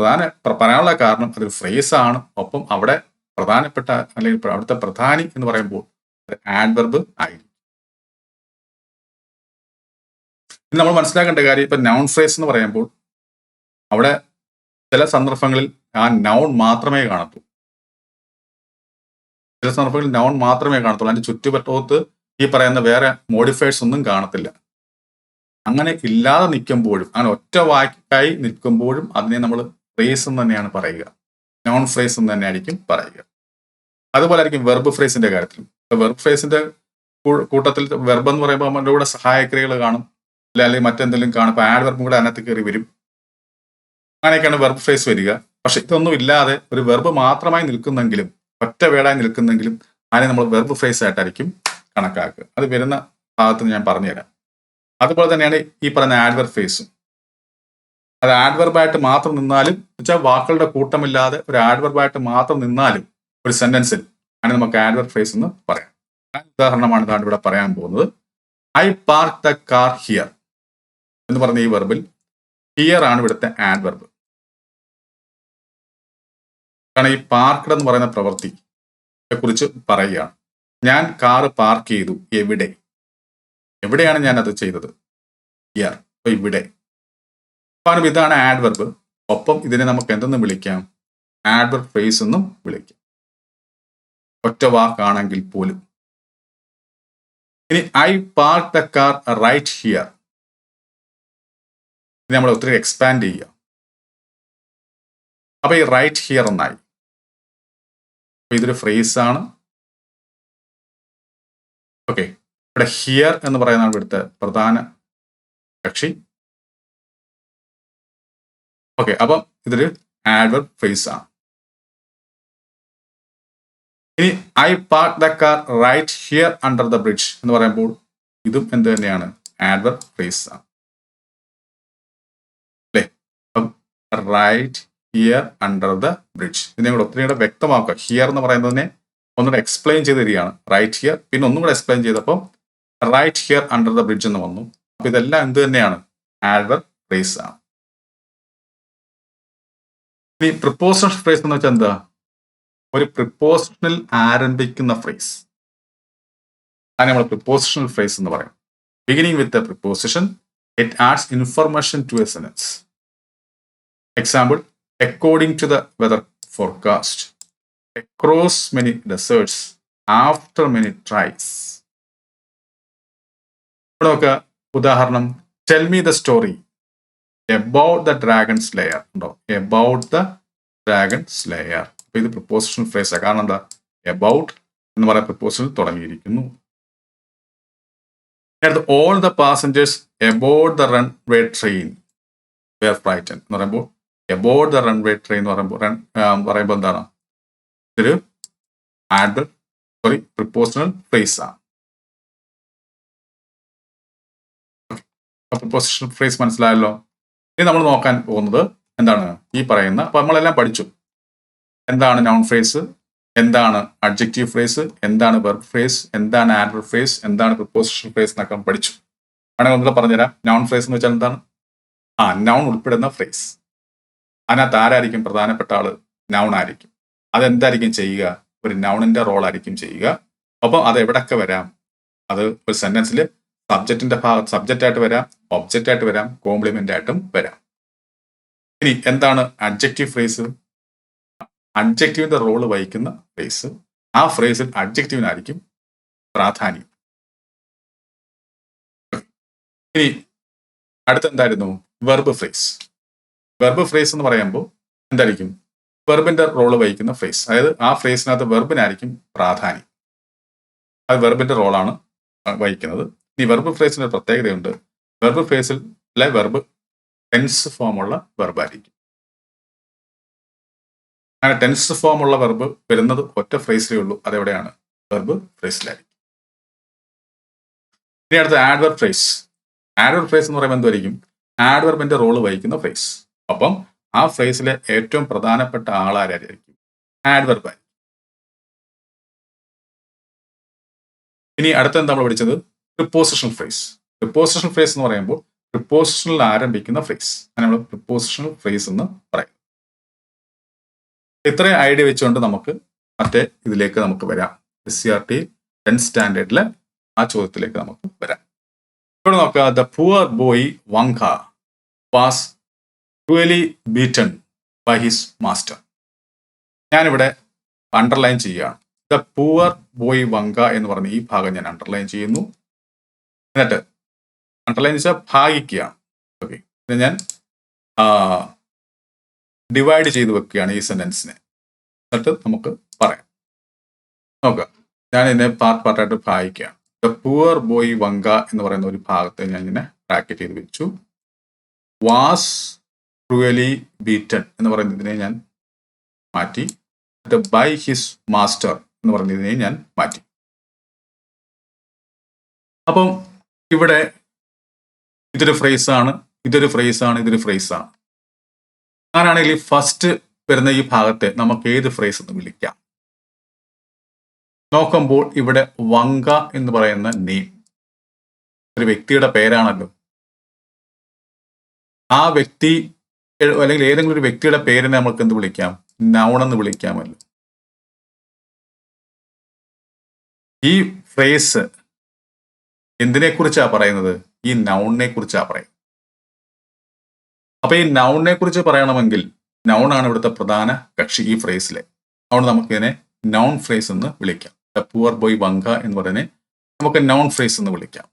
പറയാനുള്ള കാരണം അതൊരു ഫ്രേസ് ആണ്. ഒപ്പം അവിടെ പ്രധാനപ്പെട്ട അല്ലെങ്കിൽ അവിടുത്തെ പ്രധാനി എന്ന് പറയുമ്പോൾ ആഡ്വർബ് ആയിരിക്കും. നമ്മൾ മനസ്സിലാക്കേണ്ട കാര്യം, ഇപ്പൊ നൗൺ ഫ്രേസ് എന്ന് പറയുമ്പോൾ അവിടെ ചില സന്ദർഭങ്ങളിൽ ആ നൗൺ മാത്രമേ കാണത്തുള്ളൂ. ചില സന്ദർഭങ്ങളിൽ നൗൺ മാത്രമേ കാണത്തുള്ളൂ. അതിന്റെ ചുറ്റുവട്ടത്ത് ഈ പറയുന്ന വേറെ മോഡിഫയേഴ്സ് ഒന്നും കാണത്തില്ല. അങ്ങനെ ഇല്ലാതെ നിൽക്കുമ്പോഴും, അങ്ങനെ ഒറ്റ വാക്കായി നിൽക്കുമ്പോഴും അതിനെ നമ്മൾ ഫ്രേസ് എന്ന് തന്നെയാണ് പറയുക. നൗൺ ഫ്രേസ് എന്ന് തന്നെ ആയിരിക്കും പറയുക. അതുപോലെ ആയിരിക്കും വെർബ് ഫ്രേസിന്റെ കാര്യത്തിലും. വെർബ് ഫ്രേസിന്റെ കൂട്ടത്തിൽ വെർബ് എന്ന് പറയുമ്പോൾ നമ്മുടെ കൂടെ സഹായക്രിയകൾ കാണും, അല്ലെങ്കിൽ മറ്റെന്തെങ്കിലും കാണും. ഇപ്പൊ ആഡ്വർബും കൂടെ അതിനകത്ത് കയറി വരും. അങ്ങനെയൊക്കെയാണ് വെർബ് ഫ്രേസ് വരിക. പക്ഷെ ഇതൊന്നും ഇല്ലാതെ ഒരു വെർബ് മാത്രമായി നിൽക്കുന്നെങ്കിലും, ഒറ്റ വേർഡായി നിൽക്കുന്നെങ്കിലും അതിനെ നമ്മൾ വെർബ് ഫ്രേസ് ആയിട്ടായിരിക്കും കണക്കാക്കുക. അത് വരുന്ന ഭാഗത്ത് ഞാൻ പറഞ്ഞുതരാം. അതുപോലെ തന്നെയാണ് ഈ പറയുന്ന ആഡ്വർബ് ഫ്രേസും. അത് ആഡ്വർബായിട്ട് മാത്രം നിന്നാലും, വെച്ചാൽ വാക്കുകളുടെ കൂട്ടമില്ലാതെ ഒരു ആഡ്വർബായിട്ട് മാത്രം നിന്നാലും ഒരു സെന്റൻസിൽ ആണ് നമുക്ക് ആഡ്വർബ് ഫ്രേസ് എന്ന് പറയാം. ഉദാഹരണമാണ് ഇതാണ് ഇവിടെ പറയാൻ പോകുന്നത്. I park the car here എന്ന് പറഞ്ഞ ഈ വെർബിൽ ഹിയർ ആണ് ഇവിടുത്തെ ആഡ്വർബ്. കാരണം ഈ പാർക്ക്ഡ് എന്ന് പറയുന്ന പ്രവൃത്തിയെ കുറിച്ച് പറയുകയാണ്. ഞാൻ കാറ് പാർക്ക് ചെയ്തു. എവിടെയാണ് ഞാൻ അത് ചെയ്തത്? ഹിയർ. അപ്പൊ ഇവിടെ. അപ്പം ഇതാണ് ആഡ്വർബ്. ഒപ്പം ഇതിനെ നമുക്ക് എന്തെന്ന് വിളിക്കാം? ആഡ്വർബ് ഫ്രേസ് എന്നും വിളിക്കാം, ഒറ്റ വാക്കാണെങ്കിൽ പോലും. ഇനി I park the car right here. ഇത് നമ്മൾ ഒത്തിരി എക്സ്പാൻഡ് ചെയ്യുക. അപ്പൊ ഈ റൈറ്റ് ഹിയർ എന്നായി. ഇതൊരു ഫ്രേസ് ആണ്. ഓക്കെ, ഇവിടെ ഹിയർ എന്ന് പറയുന്നതാണ് ഇവിടുത്തെ പ്രധാന കക്ഷി. ഓക്കെ, അപ്പം ഇതൊരു ആഡ്വർബ് ഫ്രേസ് ആണ്. ഇനി I park the car right here under the bridge എന്ന് പറയുമ്പോൾ ഇതും എന്ത് തന്നെയാണ്? ആഡ്വർബ് ഫ്രേസ് ആണ്. അല്ലേ? അപ്പം right here under the bridge. ഇതിനെ കൂടെ ഒത്തിരി കൂടെ വ്യക്തമാക്കുക. ഹിയർ എന്ന് പറയുന്നതിനെ ഒന്നുകൂടെ എക്സ്പ്ലെയിൻ ചെയ്ത് തരികയാണ്. റൈറ്റ് ഹിയർ, പിന്നെ ഒന്നും കൂടെ എക്സ്പ്ലെയിൻ ചെയ്തപ്പോൾ right here under the bridge എന്ന് വന്നു. അപ്പൊ ഇതെല്ലാം എന്ത് തന്നെയാണ്? ആഡ്വർബ് ഫ്രേസ് ആണ്. ഈ പ്രിപ്പോസിഷണൽ ഫ്രേസ് എന്ന് വെച്ചാൽ എന്താ? ഒരു പ്രിപ്പോസിഷനിൽ ആരംഭിക്കുന്ന ഫ്രേസ്. അതിനെ നമ്മൾ പ്രിപ്പോസിഷണൽ ഫ്രേസ് എന്ന് പറയും. Beginning with a preposition, it adds information to a sentence. Example, according to the weather forecast. across many deserts after many tries. ഇവിടെ നോക്കുക ഉദാഹരണം tell me the story about the dragon slayer ഉണ്ടോ about the dragon slayer അപ്പൊ ഇത് prepositional phrase കാരണം എന്താ about എന്ന് പറയുന്ന പ്രിപ്പോസിഷനിൽ തുടങ്ങിയിരിക്കുന്നു all the passengers aboard the runway train were frightened എന്ന് പറയുമ്പോൾ എബോർഡ് ദ റൺവേ ട്രെയിൻ എന്ന് പറയുമ്പോൾ എന്താണ് ഇതൊരു പ്രിപ്പോസിഷണൽ ഫ്രേസ് ആണ് പ്രിപ്പോസിഷണൽ ഫ്രേസ് മനസ്സിലായല്ലോ ഇനി നമ്മൾ നോക്കാൻ പോകുന്നത് എന്താണ് ഈ പറയുന്ന അപ്പൊ നമ്മളെല്ലാം പഠിച്ചു എന്താണ് നൗൺ ഫ്രേസ് എന്താണ് അഡ്ജക്റ്റീവ് ഫ്രേസ് എന്താണ് വെർബ് ഫ്രേസ് എന്താണ് ആഡ്വർബ് ഫ്രേസ് എന്താണ് പ്രിപ്പോസിഷണൽ ഫ്രേസ് എന്നൊക്കെ പഠിച്ചു ആണെങ്കിൽ ഒന്നുകൂടെ പറഞ്ഞുതരാം നൗൺ ഫ്രേസ് എന്ന് വെച്ചാൽ എന്താണ് നൗൺ ഉൾപ്പെടുന്ന ഫ്രേസ് അതിനകത്ത് ആരായിരിക്കും പ്രധാനപ്പെട്ട ആള് നൗൺ ആയിരിക്കും അതെന്തായിരിക്കും ചെയ്യുക ഒരു നൗണിന്റെ റോൾ ആയിരിക്കും ചെയ്യുക അപ്പം അത് എവിടൊക്കെ വരാം അത് ഒരു സെന്റൻസിൽ സബ്ജക്റ്റിന്റെ ഭാഗത്ത് സബ്ജക്റ്റ് ആയിട്ട് വരാം ഒബ്ജക്റ്റ് ആയിട്ട് വരാം കോംപ്ലിമെന്റ് ആയിട്ടും വരാം ഇനി എന്താണ് അഡ്ജക്റ്റീവ് ഫ്രേസ് അഡ്ജക്റ്റീവിന്റെ റോള് വഹിക്കുന്ന ഫ്രേസ് ആ ഫ്രേസിൽ അഡ്ജക്റ്റീവിനായിരിക്കും പ്രാധാന്യം ഇനി അടുത്തെന്തായിരുന്നു വെർബ് ഫ്രേസ് വെർബ് ഫ്രേസ് എന്ന് പറയുമ്പോൾ എന്തായിരിക്കും വെർബിന്റെ റോള് വഹിക്കുന്ന ഫ്രേസ് അതായത് ആ ഫ്രേസിനകത്ത് വെർബിനായിരിക്കും പ്രാധാന്യം അത് വെർബിന്റെ റോളാണ് വഹിക്കുന്നത് ഈ വെർബ് ഫ്രേസിന് ഒരു പ്രത്യേകതയുണ്ട് വെർബ് ഫ്രേസിൽ വെർബ് ടെൻസ് ഫോമുള്ള വെർബായിരിക്കും അങ്ങനെ ടെൻസ് ഫോമുള്ള വെർബ് വരുന്നത് ഒറ്റ ഫ്രേസിലേ ഉള്ളൂ അതെവിടെയാണ് വെർബ് ഫ്രേസിലായിരിക്കും ഇനി അടുത്ത ആഡ്വർബ് ഫ്രേസ് ആഡ്വർബ് ഫ്രേസ് എന്ന് പറയുമ്പോൾ എന്തായിരിക്കും ആഡ്വർബിന്റെ റോള് വഹിക്കുന്ന ഫ്രേസ് അപ്പം ആ ഫ്രേസിലെ ഏറ്റവും പ്രധാനപ്പെട്ട ആളാരായിരിക്കും ആഡ്വർബ് ആയിരിക്കും ഇനി അടുത്ത എന്താ നമ്മൾ പഠിച്ചത് പ്രിപ്പോസിഷണൽ ഫ്രേസ് പ്രിപ്പോസിഷണൽ ഫ്രേസ് എന്ന് പറയുമ്പോൾ പ്രിപ്പോസിഷനിൽ ആരംഭിക്കുന്ന ഫ്രേസ് അങ്ങനെ നമ്മൾ പ്രിപ്പോസിഷണൽ ഫ്രേസ് എന്ന് പറയും ഇത്രയും ഐഡിയ വെച്ചുകൊണ്ട് നമുക്ക് മറ്റേ ഇതിലേക്ക് നമുക്ക് വരാം SCRT 10th സ്റ്റാൻഡേർഡിലെ ആ ചോദ്യത്തിലേക്ക് നമുക്ക് വരാം ഇവിടെ നോക്കുക the poor boy Vanka was cruelly beaten by his master ഞാനിവിടെ അണ്ടർലൈൻ ചെയ്യുകയാണ് ദ പുവർ ബോയ് വങ്ക എന്ന് പറഞ്ഞ ഈ ഭാഗം ഞാൻ അണ്ടർലൈൻ ചെയ്യുന്നു എന്നിട്ട് അണ്ടർലൈൻ വെച്ചാൽ ഭാഗിക്കുകയാണ് ഓക്കെ ഇത് ഞാൻ ഡിവൈഡ് ചെയ്ത് വെക്കുകയാണ് ഈ സെന്റൻസിനെ എന്നിട്ട് നമുക്ക് പറയാം നോക്കാം ഞാൻ ഇതിനെ പാർട്ടായിട്ട് ഭാഗിക്കുകയാണ് ദ പുവർ ബോയ് വങ്ക എന്ന് പറയുന്ന ഒരു ഭാഗത്തെ ഞാൻ ഇങ്ങനെ ബ്രാക്കറ്റ് ചെയ്ത് വെച്ചു വാസ് ക്രൂവലി ബീറ്റൺ എന്ന് പറയുന്നതിനെ ഞാൻ മാറ്റി ബൈ ഹിസ് മാസ്റ്റർ എന്ന് പറയുന്നതിനെ ഞാൻ മാറ്റി അപ്പം ഇവിടെ ഇതൊരു ഫ്രേസാണ് ഇതൊരു ഫ്രേസാണ് ഇതൊരു ഫ്രേസാണ് അങ്ങനെയാണെങ്കിൽ ഫസ്റ്റ് വരുന്ന ഈ ഭാഗത്തെ നമുക്ക് ഏത് ഫ്രേസ് എന്ന് വിളിക്കാം നോക്കുമ്പോൾ ഇവിടെ വങ്ക എന്ന് പറയുന്ന നെയിം ഒരു വ്യക്തിയുടെ പേരാണല്ലോ ആ വ്യക്തി അല്ലെങ്കിൽ ഏതെങ്കിലും ഒരു വ്യക്തിയുടെ പേരിനെ നമുക്ക് എന്ത് വിളിക്കാം നൗൺ എന്ന് വിളിക്കാമല്ലോ ഈ ഫ്രേസ് എന്തിനെ കുറിച്ചാ പറയുന്നത് ഈ നൗണിനെ കുറിച്ചാ പറയുന്നത് അപ്പൊ ഈ നൗണിനെ കുറിച്ച് പറയണമെങ്കിൽ നൗൺ ആണ് ഇവിടുത്തെ പ്രധാന കക്ഷി ഈ ഫ്രേസിലെ അതുകൊണ്ട് നമുക്കിതിനെ നൗൺ ഫ്രേസ് എന്ന് വിളിക്കാം ദ പുവർ ബോയ് വങ്ക എന്ന് പറയുന്നത് നമുക്ക് നൗൺ ഫ്രേസ് എന്ന് വിളിക്കാം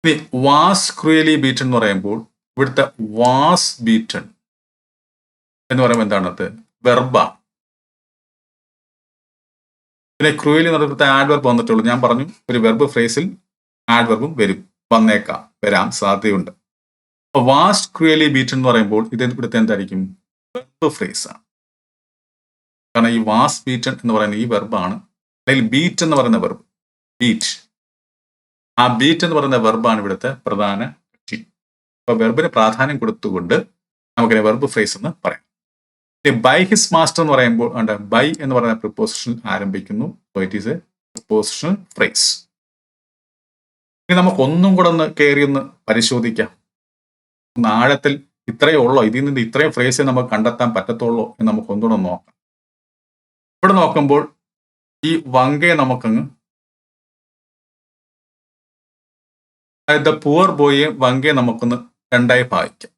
ഇനി വാസ് ക്രൂവലി ബീറ്റൺ എന്ന് പറയുമ്പോൾ ഇവിടുത്തെ വാസ് ബീറ്റൺ എന്ന് പറയുമ്പോൾ എന്താണത് വെർബ പിന്നെ ക്രൂവലി എന്ന് പറയുന്നത് ആഡ്വർബ് വന്നിട്ടുള്ളൂ ഞാൻ പറഞ്ഞു ഒരു വെർബ് ഫ്രേസിൽ ആഡ്വർബും വരാം സാധ്യതയുണ്ട് അപ്പൊ വാസ്റ്റ് ക്രൂവലി ബീറ്റൺ എന്ന് പറയുമ്പോൾ ഇത് ഇവിടുത്തെ എന്തായിരിക്കും വെർബ് ഫ്രേസ് ആണ് കാരണം ഈ വാസ് ബീറ്റൺ എന്ന് പറയുന്ന ഈ വെർബാണ് അല്ലെങ്കിൽ ബീറ്റ് എന്ന് പറയുന്ന വെർബ് ബീറ്റ് ആ ബീറ്റ് എന്ന് പറയുന്ന വെർബാണ് ഇവിടുത്തെ പ്രധാന കക്ഷി അപ്പൊ വെർബിന് പ്രാധാന്യം കൊടുത്തുകൊണ്ട് നമുക്കിനെ വെർബ് ഫ്രേസ് എന്ന് പറയാം ബൈ ഹിസ് മാസ്റ്റർ എന്ന് പറയുമ്പോൾ ബൈ എന്ന് പറയുന്ന പ്രിപ്പോസിഷൻ ആരംഭിക്കുന്നു so it is A prepositional phrase ഇനി നമുക്ക് ഒന്നും കൂടെ ഒന്ന് കയറി ഒന്ന് പരിശോധിക്കാം ഒന്ന് ആഴത്തിൽ ഇത്രയേ ഉള്ളോ ഇതിൽ നിന്ന് ഇത്രയും ഫ്രേസേ നമുക്ക് കണ്ടെത്താൻ പറ്റത്തുള്ളൂ എന്ന് നമുക്ക് ഒന്നുകൂടെ നോക്കാം ഇവിടെ നോക്കുമ്പോൾ ഈ വങ്കയെ നമുക്കങ്ങ് അതായത് പുവർ ബോയെ വങ്കയെ നമുക്കൊന്ന് രണ്ടായി ഭാഗിക്കാം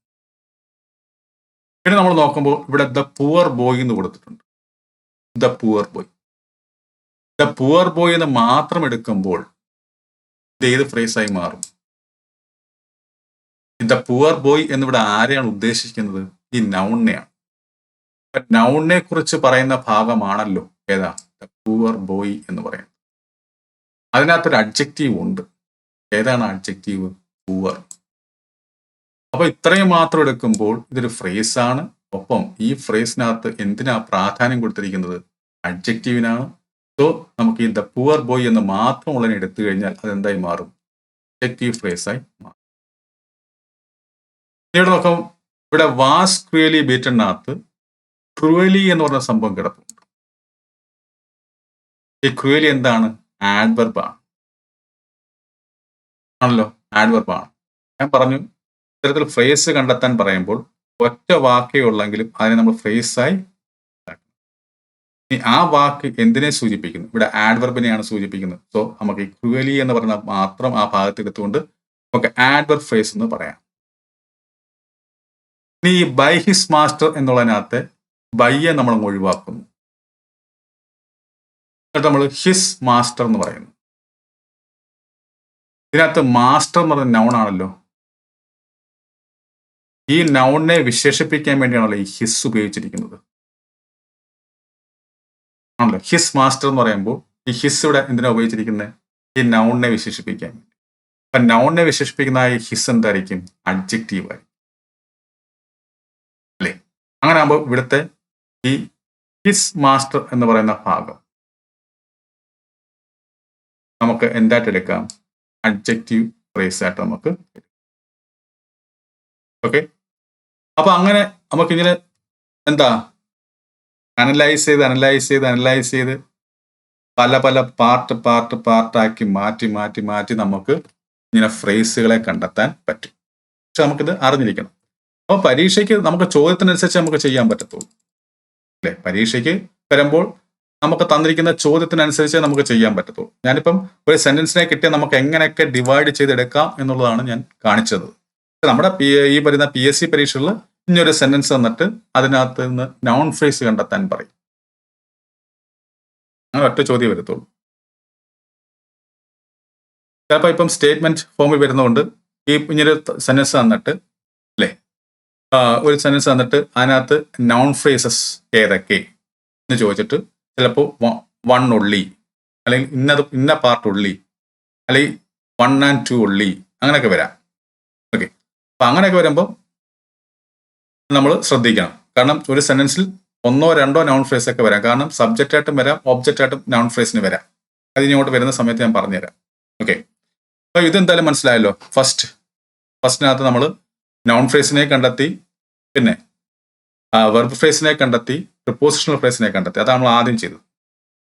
പിന്നെ നമ്മൾ നോക്കുമ്പോൾ ഇവിടെ ദ പുവർ ബോയ് എന്ന് കൊടുത്തിട്ടുണ്ട്. The poor boy. The poor boy എന്ന് മാത്രം എടുക്കുമ്പോൾ ഇത് ഏത് ഫ്രേസായി മാറും? ദ പുവർ ബോയ് എന്നിവിടെ ആരെയാണ് ഉദ്ദേശിക്കുന്നത്? ഈ നൗണിനെയാണ്. നൗണിനെ കുറിച്ച് പറയുന്ന ഭാഗമാണല്ലോ ഏതാ? ദ പുവർ ബോയ് എന്ന് പറയുന്നത്. അതിനകത്തൊരു അഡ്ജക്റ്റീവ് ഉണ്ട്. ഏതാണ് അഡ്ജക്റ്റീവ്? പുവർ. അപ്പൊ ഇത്രയും മാത്രം എടുക്കുമ്പോൾ ഇതൊരു ഫ്രേസാണ്. ഒപ്പം ഈ ഫ്രേസിനകത്ത് എന്തിനാ പ്രാധാന്യം കൊടുത്തിരിക്കുന്നത്? അഡ്ജക്റ്റീവിനാണ്. സോ നമുക്ക് ഈ ദ പുവർ ബോയ് എന്ന് മാത്രമുള്ളതിനെ എടുത്തു കഴിഞ്ഞാൽ അതെന്തായി മാറും? അഡ്ജക്റ്റീവ് ഫ്രേസായി മാറും. ഇവിടെ നോക്കാം, ഇവിടെ വാസ് ക്രൂവലി ബീറ്റനകത്ത് ക്രൂവലി എന്ന് പറഞ്ഞ സംഭവം കിടപ്പുണ്ട്. ഈ ക്രൂവലി എന്താണ്? ആഡ്വർബ് ആണ്. ആണല്ലോ, ആഡ്വർബ് ആണ്. ഞാൻ പറഞ്ഞു ഇത്തരത്തിൽ ഫ്രേസ് കണ്ടെത്താൻ പറയുമ്പോൾ ഒറ്റ വാക്കേ ഉള്ളെങ്കിലും അതിനെ നമ്മൾ ഫ്രേസായി ആ വാക്ക് എന്തിനെ സൂചിപ്പിക്കുന്നു? ഇവിടെ ആഡ്വർബിനെയാണ് സൂചിപ്പിക്കുന്നത്. സോ നമുക്ക് ഈ ക്രൂവലി എന്ന് പറഞ്ഞ മാത്രം ആ ഭാഗത്ത് എടുത്തുകൊണ്ട് നമുക്ക് ആഡ്വർബ് ഫ്രേസ് എന്ന് പറയാം. ഇനി ഈ ബൈ ഹിസ് മാസ്റ്റർ എന്നുള്ളതിനകത്ത് ബൈയെ നമ്മൾ ഒഴിവാക്കുന്നു. എന്നിട്ട് നമ്മൾ ഹിസ് മാസ്റ്റർ എന്ന് പറയുന്നു. ഇതിനകത്ത് മാസ്റ്റർ എന്ന് പറയുന്ന നൗൺ ആണല്ലോ. ഈ നൗണിനെ വിശേഷിപ്പിക്കാൻ വേണ്ടിയാണല്ലോ ഈ ഹിസ് ഉപയോഗിച്ചിരിക്കുന്നത്. ആണല്ലോ, ഹിസ് മാസ്റ്റർ എന്ന് പറയുമ്പോൾ ഈ ഹിസ് ഇവിടെ എന്തിനാ ഉപയോഗിച്ചിരിക്കുന്നത്? ഈ നൗണിനെ വിശേഷിപ്പിക്കാൻ വേണ്ടി. അപ്പൊ നൗണിനെ വിശേഷിപ്പിക്കുന്ന ഈ ഹിസ് എന്തായിരിക്കും? അഡ്ജക്റ്റീവ് ആയിരിക്കും അല്ലേ? അങ്ങനെ ആകുമ്പോൾ ഇവിടുത്തെ ഈ ഹിസ് മാസ്റ്റർ എന്ന് പറയുന്ന ഭാഗം നമുക്ക് എന്തായിട്ട് എടുക്കാം? അഡ്ജക്റ്റീവ് ഫ്രേസ് ആയിട്ട് നമുക്ക്. ഓക്കെ, അപ്പൊ അങ്ങനെ നമുക്കിങ്ങനെ എന്താ അനലൈസ് ചെയ്ത് പല പാർട്ടാക്കി മാറ്റി നമുക്ക് ഇങ്ങനെ ഫ്രേസുകളെ കണ്ടെത്താൻ പറ്റും. പക്ഷെ നമുക്കിത് അറിഞ്ഞിരിക്കണം. അപ്പൊ പരീക്ഷയ്ക്ക് നമുക്ക് ചോദ്യത്തിനനുസരിച്ച് നമുക്ക് ചെയ്യാൻ പറ്റത്തുള്ളൂ അല്ലെ? പരീക്ഷയ്ക്ക് വരുമ്പോൾ നമുക്ക് തന്നിരിക്കുന്ന ചോദ്യത്തിനനുസരിച്ച് നമുക്ക് ചെയ്യാൻ പറ്റത്തുള്ളൂ. ഞാനിപ്പം ഒരു സെന്റൻസിനെ കിട്ടിയാൽ നമുക്ക് എങ്ങനെയൊക്കെ ഡിവൈഡ് ചെയ്തെടുക്കാം എന്നുള്ളതാണ് ഞാൻ കാണിച്ചത്. നമ്മുടെ ഈ വരുന്ന PSC പരീക്ഷകളിൽ ഇനിയൊരു സെന്റൻസ് തന്നിട്ട് അതിനകത്ത് നിന്ന് നൗൺ ഫ്രേസ് കണ്ടെത്താൻ പറയും. അങ്ങനെ ഒറ്റ ചോദ്യം വരത്തുള്ളൂ. ചിലപ്പോൾ ഇപ്പം സ്റ്റേറ്റ്മെന്റ് ഫോമിൽ വരുന്നതുകൊണ്ട് ഈ ഇങ്ങനൊരു സെന്റൻസ് തന്നിട്ട് അല്ലേ, ഒരു സെന്റൻസ് തന്നിട്ട് അതിനകത്ത് നൗൺ ഫ്രേസസ് ഏതൊക്കെ എന്ന് ചോദിച്ചിട്ട് ചിലപ്പോൾ 1 ഒള്ളി, അല്ലെങ്കിൽ ഇന്ന പാർട്ട് ഒള്ളി, അല്ലെങ്കിൽ 1 and 2 ഒള്ളി, അങ്ങനെയൊക്കെ വരാം. ഓക്കെ, അപ്പൊ അങ്ങനെയൊക്കെ വരുമ്പോൾ നമ്മൾ ശ്രദ്ധിക്കണം. കാരണം ഒരു സെന്റൻസിൽ 1 or 2 നൗൺ ഫ്രേസ് ഒക്കെ വരാം. കാരണം സബ്ജക്റ്റ് ആയിട്ടും വരാം, ഒബ്ജക്റ്റ് ആയിട്ടും നൗൺ ഫ്രേസിന് വരാം. അതിനോട്ട് വരുന്ന സമയത്ത് ഞാൻ പറഞ്ഞുതരാം. ഓക്കെ, അപ്പൊ ഇതെന്തായാലും മനസ്സിലായല്ലോ. ഫസ്റ്റിനകത്ത് നമ്മൾ നൗൺ ഫ്രേസിനെ കണ്ടെത്തി, പിന്നെ വെർബ് ഫ്രേസിനെ കണ്ടെത്തി, പ്രിപ്പോസിഷണൽ ഫ്രേസിനെ കണ്ടെത്തി. അതാണ് നമ്മൾ ആദ്യം ചെയ്തത്.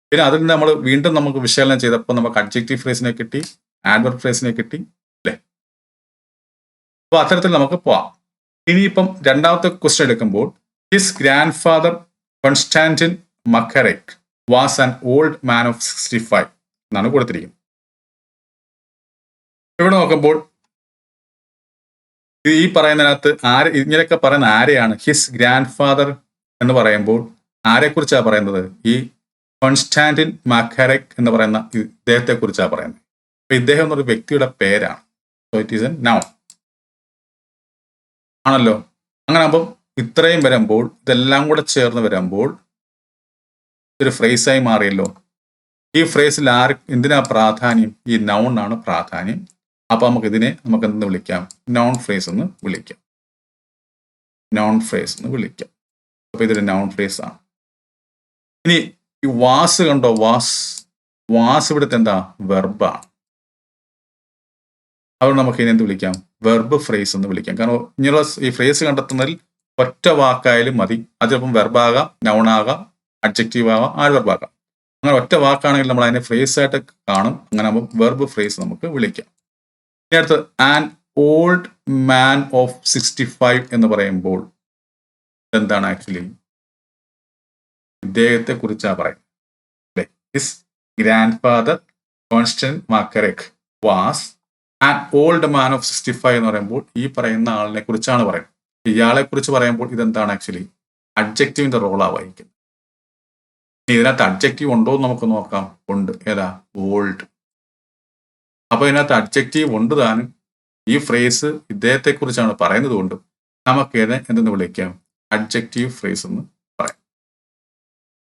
പിന്നെ അതിൽ നിന്ന് നമ്മൾ വീണ്ടും നമുക്ക് വിശകലനം ചെയ്തപ്പോൾ നമുക്ക് അഡ്ജക്റ്റീവ് ഫ്രേസിനെ കിട്ടി, ആഡ്വർബ് ഫ്രേസിനെ കിട്ടി അല്ലേ? അപ്പൊ അത്തരത്തിൽ നമുക്ക് പോവാം. ഇനിയിപ്പം രണ്ടാമത്തെ ക്വസ്റ്റ്യൻ എടുക്കുമ്പോൾ his grandfather Constantine Makarek was an old man of 65 എന്നാണ് കൊടുത്തിരിക്കുന്നത്. ഇവിടെ നോക്കുമ്പോൾ ഈ പറയുന്നതിനകത്ത് ഇങ്ങനെയൊക്കെ പറയുന്ന ആരെയാണ്? ഹിസ് ഗ്രാൻഡ് ഫാദർ എന്ന് പറയുമ്പോൾ ആരെക്കുറിച്ചാണ് പറയുന്നത്? ഈ കോൺസ്റ്റാന്റിൻ മക്കറെക് എന്ന് പറയുന്ന ഇദ്ദേഹത്തെ കുറിച്ചാണ് പറയുന്നത്. അപ്പൊ ഇദ്ദേഹം എന്നൊരു വ്യക്തിയുടെ പേരാണ്. So it is A noun ആണല്ലോ. അങ്ങനെ ആകുമ്പോൾ ഇത്രയും വരുമ്പോൾ ഇതെല്ലാം കൂടെ ചേർന്ന് വരുമ്പോൾ ഒരു ഫ്രേസായി മാറിയല്ലോ. ഈ ഫ്രേസിൽ എന്തിനാ പ്രാധാന്യം? ഈ നൗൺ ആണ് പ്രാധാന്യം. അപ്പൊ നമുക്ക് എന്തെന്ന് വിളിക്കാം? നൗൺ ഫ്രേസ് എന്ന് വിളിക്കാം. അപ്പൊ ഇതൊരു നൗൺ ഫ്രേസ് ആണ്. ഇനി ഈ വാസ് കണ്ടോ? വാസ് ഇവിടുത്തെ എന്താ? വെർബാണ്. അതുകൊണ്ട് നമുക്ക് ഇനി എന്ത് വിളിക്കാം? വെർബ് ഫ്രേസ് എന്ന് വിളിക്കാം. കാരണം ഇങ്ങനെയുള്ള ഈ ഫ്രേസ് കണ്ടെത്തുന്നതിൽ ഒറ്റ വാക്കായാലും മതി. അത് ചിലപ്പം വെർബാകാം, നൗൺ ആകാം, അഡ്ജക്റ്റീവ് ആകാം, ആഡ്വർബ് ആകാം. അങ്ങനെ ഒറ്റ വാക്കാണെങ്കിൽ നമ്മൾ അതിനെ ഫ്രേസ് ആയിട്ട് കാണും. അങ്ങനെ ആകുമ്പോൾ വെർബ് ഫ്രേസ് നമുക്ക് വിളിക്കാം. ഇനി അടുത്ത് ആൻ ഓൾഡ് മാൻ ഓഫ് 65 എന്ന് പറയുമ്പോൾ എന്താണ്? ആക്ച്വലി ഇദ്ദേഹത്തെ കുറിച്ചാണ് പറയുന്നത്. His grandfather Constant Makarek was an old man of 65 എന്ന് പറയുമ്പോൾ ഈ പറയുന്ന ആളിനെ കുറിച്ചാണ് പറയുന്നത്. ഇയാളെ കുറിച്ച് പറയുമ്പോൾ ഇതെന്താണ് ആക്ച്വലി അഡ്ജക്റ്റീവിന്റെ റോളാണ് വഹിക്കുന്നത്. ഇതിനകത്ത് അഡ്ജക്റ്റീവ് ഉണ്ടോ എന്ന് നമുക്ക് നോക്കാം. ഉണ്ട്. ഏതാ? ഓൾഡ്. അപ്പൊ ഇതിനകത്ത് അഡ്ജക്റ്റീവ് ഉണ്ട് താനും. ഈ ഫ്രേസ് ഇദ്ദേഹത്തെ കുറിച്ചാണ് പറയുന്നത് കൊണ്ട് നമുക്ക് ഇതിനെ എന്തെന്ന് വിളിക്കാം? അഡ്ജക്റ്റീവ് ഫ്രേസ് എന്ന് പറയാം.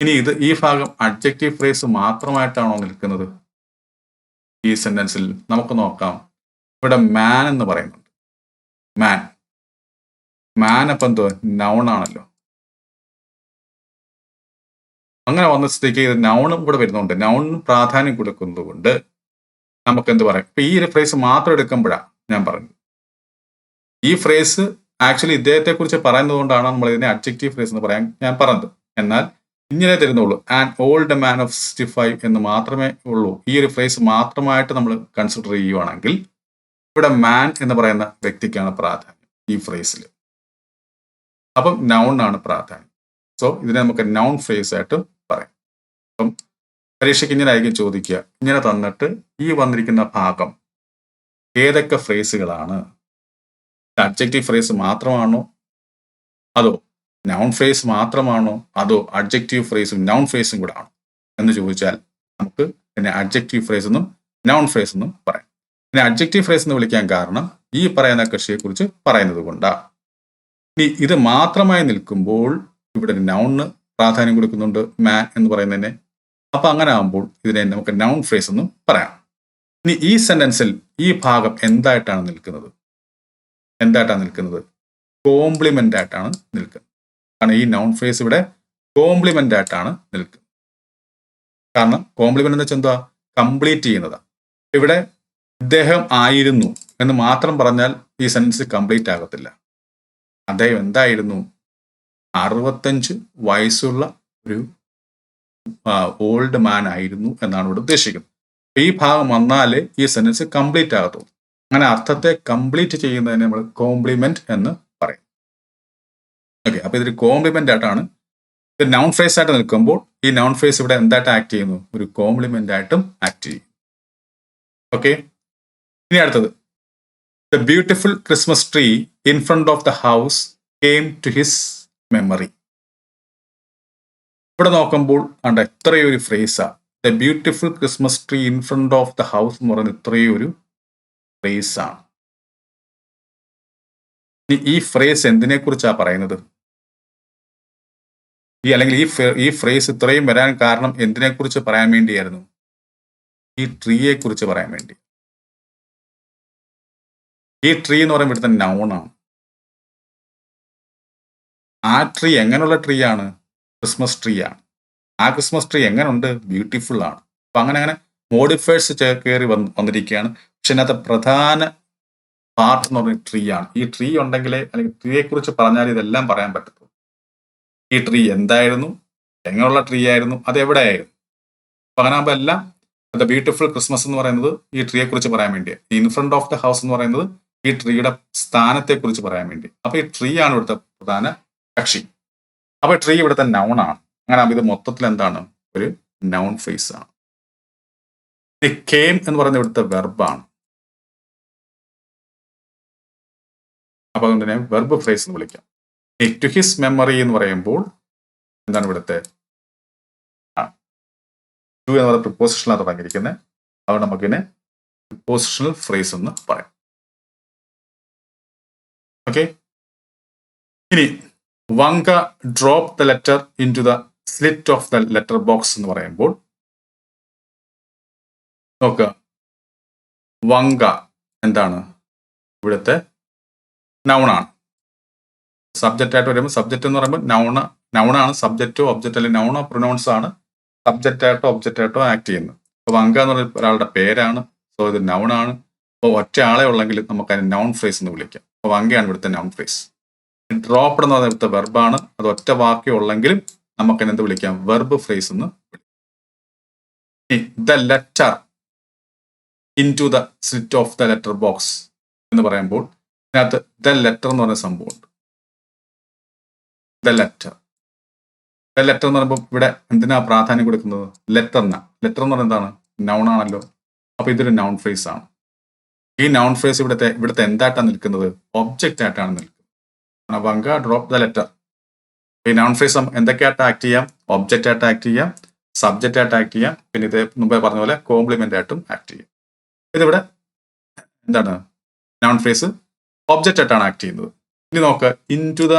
ഇനി ഈ ഭാഗം അഡ്ജക്റ്റീവ് ഫ്രേസ് മാത്രമായിട്ടാണോ നിൽക്കുന്നത് ഈ സെന്റൻസിൽ? നമുക്ക് നോക്കാം. ഇവിടെ മാൻ എന്ന് പറയുന്നുണ്ട്. മാൻ അപ്പം എന്തോ നൗൺ ആണല്ലോ. അങ്ങനെ വന്ന സ്ഥിതിക്ക് ഇത് നൗണും ഇവിടെ വരുന്നുണ്ട്. നൗണിന് പ്രാധാന്യം കൊടുക്കുന്നത് കൊണ്ട് നമുക്ക് എന്ത് പറയാം? ഇപ്പൊ ഈ ഒരു ഫ്രേസ് മാത്രം എടുക്കുമ്പോഴാണ് ഞാൻ പറഞ്ഞത്. ഈ ഫ്രേസ് ആക്ച്വലി ഇദ്ദേഹത്തെ കുറിച്ച് പറയുന്നത് കൊണ്ടാണ് നമ്മൾ ഇതിനെ അഡ്ജക്റ്റീവ് ഫ്രേസ് എന്ന് പറയാൻ ഞാൻ പറഞ്ഞത്. എന്നാൽ ഇങ്ങനെ തരുന്നുള്ളൂ. ആൻഡ് ഓൾഡ് മാൻ ഓഫ് 65 എന്ന് മാത്രമേ ഉള്ളൂ. ഈ ഒരു ഫ്രേസ് മാത്രമായിട്ട് നമ്മൾ കൺസിഡർ ചെയ്യുവാണെങ്കിൽ ഇവിടെ മാൻ എന്ന് പറയുന്ന വ്യക്തിക്കാണ് പ്രാധാന്യം ഈ ഫ്രേസിൽ. അപ്പം നൗൺ ആണ് പ്രാധാന്യം. സോ ഇതിനെ നമുക്ക് നൗൺ ഫ്രേസ് ആയിട്ട് പറയാം. അപ്പം പരീക്ഷയ്ക്ക് ഇങ്ങനെ ആയിരിക്കും ചോദിക്കുക. ഇങ്ങനെ തന്നിട്ട് ഈ വന്നിരിക്കുന്ന ഭാഗം ഏതൊക്കെ ഫ്രേസുകളാണ്? അഡ്ജക്റ്റീവ് ഫ്രേസ് മാത്രമാണോ, അതോ നൗൺ ഫ്രേസ് മാത്രമാണോ, അതോ അഡ്ജക്റ്റീവ് ഫ്രേസും നൗൺ ഫ്രേസും കൂടെ ആണോ എന്ന് ചോദിച്ചാൽ നമുക്ക് പിന്നെ അഡ്ജക്റ്റീവ് ഫ്രേസ് എന്നും നൗൺ ഫ്രേസ് എന്നും പറയാം. പിന്നെ അഡ്ജക്റ്റീവ് ഫ്രേസ് എന്ന് വിളിക്കാൻ കാരണം ഈ പറയുന്ന കക്ഷിയെ കുറിച്ച് പറയുന്നത് കൊണ്ടാണ്. ഇനി ഇത് മാത്രമായി നിൽക്കുമ്പോൾ ഇവിടെ നൗണിന് പ്രാധാന്യം കൊടുക്കുന്നുണ്ട്, മാൻ എന്ന് പറയുന്നതിനെ. അപ്പൊ അങ്ങനെ ആകുമ്പോൾ ഇതിനെ നമുക്ക് നൗൺ ഫ്രേസ് എന്നും പറയാം. ഇനി ഈ സെന്റൻസിൽ ഈ ഭാഗം എന്തായിട്ടാണ് നിൽക്കുന്നത്? കോംപ്ലിമെന്റ് ആയിട്ടാണ് നിൽക്കുന്നത്. കാരണം ഈ നൗൺ ഫ്രേസ് ഇവിടെ കോംപ്ലിമെന്റ് ആയിട്ടാണ് നിൽക്കുന്നത്. കാരണം കോംപ്ലിമെന്റ് എന്ന് വെച്ചാൽ എന്താ? കംപ്ലീറ്റ് ചെയ്യുന്നതാണ്. ഇവിടെ ഇദ്ദേഹം ആയിരുന്നു എന്ന് മാത്രം പറഞ്ഞാൽ ഈ സെന്റൻസ് കംപ്ലീറ്റ് ആകത്തില്ല. അദ്ദേഹം എന്തായിരുന്നു? 65 വയസ്സുള്ള ഒരു ഓൾഡ് മാൻ ആയിരുന്നു എന്നാണ് ഇവിടെ ഉദ്ദേശിക്കുന്നത്. ഈ ഭാഗം വന്നാലേ ഈ സെന്റൻസ് കംപ്ലീറ്റ് ആകത്തുള്ളൂ. അങ്ങനെ അർത്ഥത്തെ കംപ്ലീറ്റ് ചെയ്യുന്നതിനെ നമ്മൾ കോംപ്ലിമെന്റ് എന്ന് പറയും. ഓക്കെ, അപ്പൊ ഇതൊരു കോംപ്ലിമെന്റ് ആയിട്ടാണ്. ഇത് നൗൺ ഫ്രേസ് ആയിട്ട് നിൽക്കുമ്പോൾ ഈ നൗൺ ഫ്രേസ് ഇവിടെ എന്തായിട്ട് ആക്ട് ചെയ്യുന്നു? ഒരു കോംപ്ലിമെന്റ് ആയിട്ടും ആക്ട് ചെയ്യും. ഓക്കെ, ഇനി അടുത്തത്. The beautiful Christmas tree in front of the house came to his memory. ഇവിടെ നോക്കുമ്പോൾ കണ്ട ഇത്രയും ഒരു ഫ്രേസാ. The beautiful Christmas tree in front of the house എന്ന് പറയുന്ന ഇത്രയും ഒരു ഫ്രേസാണ്. ഈ ഫ്രേസ് എന്തിനെ കുറിച്ചാണ് പറയുന്നത്? അല്ലെങ്കിൽ ഈ ഫ്രേസ് ഇത്രയും വരാൻ കാരണം എന്തിനെ കുറിച്ച് പറയാൻ വേണ്ടിയായിരുന്നു? ഈ ട്രീയെ കുറിച്ച് പറയാൻ വേണ്ടി. ഈ ട്രീ എന്ന് പറയുമ്പോൾ ഇവിടുത്തെ നൗണാണ്. ആ ട്രീ എങ്ങനെയുള്ള ട്രീ ആണ്? ക്രിസ്മസ് ട്രീ ആണ്. ആ ക്രിസ്മസ് ട്രീ എങ്ങനെയുണ്ട്? ബ്യൂട്ടിഫുൾ ആണ്. അപ്പൊ അങ്ങനെ മോഡിഫയേഴ്സ് കയറി വന്നിരിക്കുകയാണ്. പക്ഷെ അതിനകത്ത് പ്രധാന പാർട്ട് എന്ന് പറയുന്നത് ട്രീ ആണ്. ഈ ട്രീ ഉണ്ടെങ്കിലേ, അല്ലെങ്കിൽ ട്രീയെ കുറിച്ച് പറഞ്ഞാൽ ഇതെല്ലാം പറയാൻ പറ്റത്തുള്ളൂ. ഈ ട്രീ എന്തായിരുന്നു, എങ്ങനെയുള്ള ട്രീ ആയിരുന്നു, അത് എവിടെയായിരുന്നു. അപ്പൊ അങ്ങനെ ആകുമ്പോൾ എല്ലാം ദ ബ്യൂട്ടിഫുൾ ക്രിസ്മസ് എന്ന് പറയുന്നത് ഈ ട്രീയെ കുറിച്ച് പറയാൻ വേണ്ടിയാണ്. In front of the house എന്ന് പറയുന്നത് ഈ ട്രീയുടെ സ്ഥാനത്തെ കുറിച്ച് പറയാൻ വേണ്ടി. അപ്പൊ ഈ ട്രീ ആണ് ഇവിടുത്തെ പ്രധാന കക്ഷി. അപ്പൊ ട്രീ ഇവിടുത്തെ നൗൺ ആണ്. അങ്ങനെ ആകുമ്പോൾ ഇത് മൊത്തത്തിൽ എന്താണ്? ഒരു നൗൺ ഫ്രേസ് ആണ്. ഈ കെയിം എന്ന് പറയുന്നത് ഇവിടുത്തെ വെർബാണ്. അപ്പൊ അതുകൊണ്ട് തന്നെ വെർബ് ഫ്രേസ് എന്ന് വിളിക്കാം. ഈ ടു ഹിസ് മെമ്മറി എന്ന് പറയുമ്പോൾ എന്താണ് ഇവിടുത്തെ? ടു എന്ന് പറയുന്ന പ്രിപ്പോസിഷനിലാണ് തുടങ്ങിയിരിക്കുന്നത്. അതുകൊണ്ട് നമുക്കിതിനെ പ്രിപ്പോസിഷണൽ ഫ്രേസ് എന്ന് പറയാം. ഓക്കെ, ഇനി Vanka drop the letter into the slit of the letter box എന്ന് പറയുമ്പോൾ നോക്കുക. വങ്ക എന്താണ്? ഇവിടുത്തെ നൗണാണ്. സബ്ജക്റ്റ് ആയിട്ട് വരുമ്പോൾ സബ്ജക്റ്റ് എന്ന് പറയുമ്പോൾ നൗണാണ്. സബ്ജക്റ്റോ ഒബ്ജക്റ്റ് അല്ലെങ്കിൽ നൗണോ പ്രൊനൗൺസ് ആണ് സബ്ജക്റ്റ് ആയിട്ടോ ഒബ്ജക്റ്റ് ആയിട്ടോ ആക്ട് ചെയ്യുന്നത്. അപ്പോൾ വങ്ക എന്ന് പറയുന്ന ഒരാളുടെ പേരാണ്. സോ ഇത് നൗണാണ്. അപ്പോൾ ഒറ്റ ആളെ ഉള്ളെങ്കിൽ നമുക്ക് അതിന് നൗൺ ഫ്രേസ് എന്ന് വിളിക്കാം. അപ്പോൾ വങ്കയാണ് ഇവിടുത്തെ നൗൺ ഫ്രേസ്. ഡ്രോപ്പ് എന്ന് പറയുന്ന ഇവിടുത്തെ വെർബാണ്. അത് ഒറ്റ വാക്യം ഉള്ളെങ്കിലും നമുക്ക് എന്ത് വിളിക്കാം? വെർബ് ഫ്രേസ് എന്ന് വിളിക്കാം. The letter into the slit of the letter box എന്ന് പറയുമ്പോൾ ഇതിനകത്ത് ദ ലെറ്റർ എന്ന് പറയുന്ന സംഭവമുണ്ട്. ദ ലെറ്റർ എന്ന് പറയുമ്പോൾ ഇവിടെ എന്തിനാ പ്രാധാന്യം കൊടുക്കുന്നത്? ലെറ്ററിനാ. ലെറ്റർ എന്ന് പറയുന്നത് എന്താണ്? നൗൺ ആണല്ലോ. അപ്പൊ ഇതൊരു നൗൺ ഫ്രേസ് ആണ്. ഈ നൗൺ ഫ്രേസ് ഇവിടുത്തെ എന്തായിട്ടാണ് നിൽക്കുന്നത്? ഒബ്ജക്റ്റ് ആയിട്ടാണ് നിൽക്കുന്നത്. Vanga drop the letter. ഈ നൗൺ ഫ്രേസ് എന്തൊക്കെയായിട്ട് ആക്ട് ചെയ്യാം? ഒബ്ജക്റ്റ് ആയിട്ട് ആക്ട് ചെയ്യാം, സബ്ജക്റ്റ് ആയിട്ട് ആക്ട് ചെയ്യാം, പിന്നെ ഇത് മുമ്പേ പറഞ്ഞ പോലെ കോംപ്ലിമെന്റ് ആയിട്ടും ആക്ട് ചെയ്യാം. ഇതിവിടെ എന്താണ്? നൗൺ ഫ്രേസ് ഒബ്ജക്റ്റ് ആയിട്ടാണ് ആക്ട് ചെയ്യുന്നത്. ഇനി നോക്ക്, into the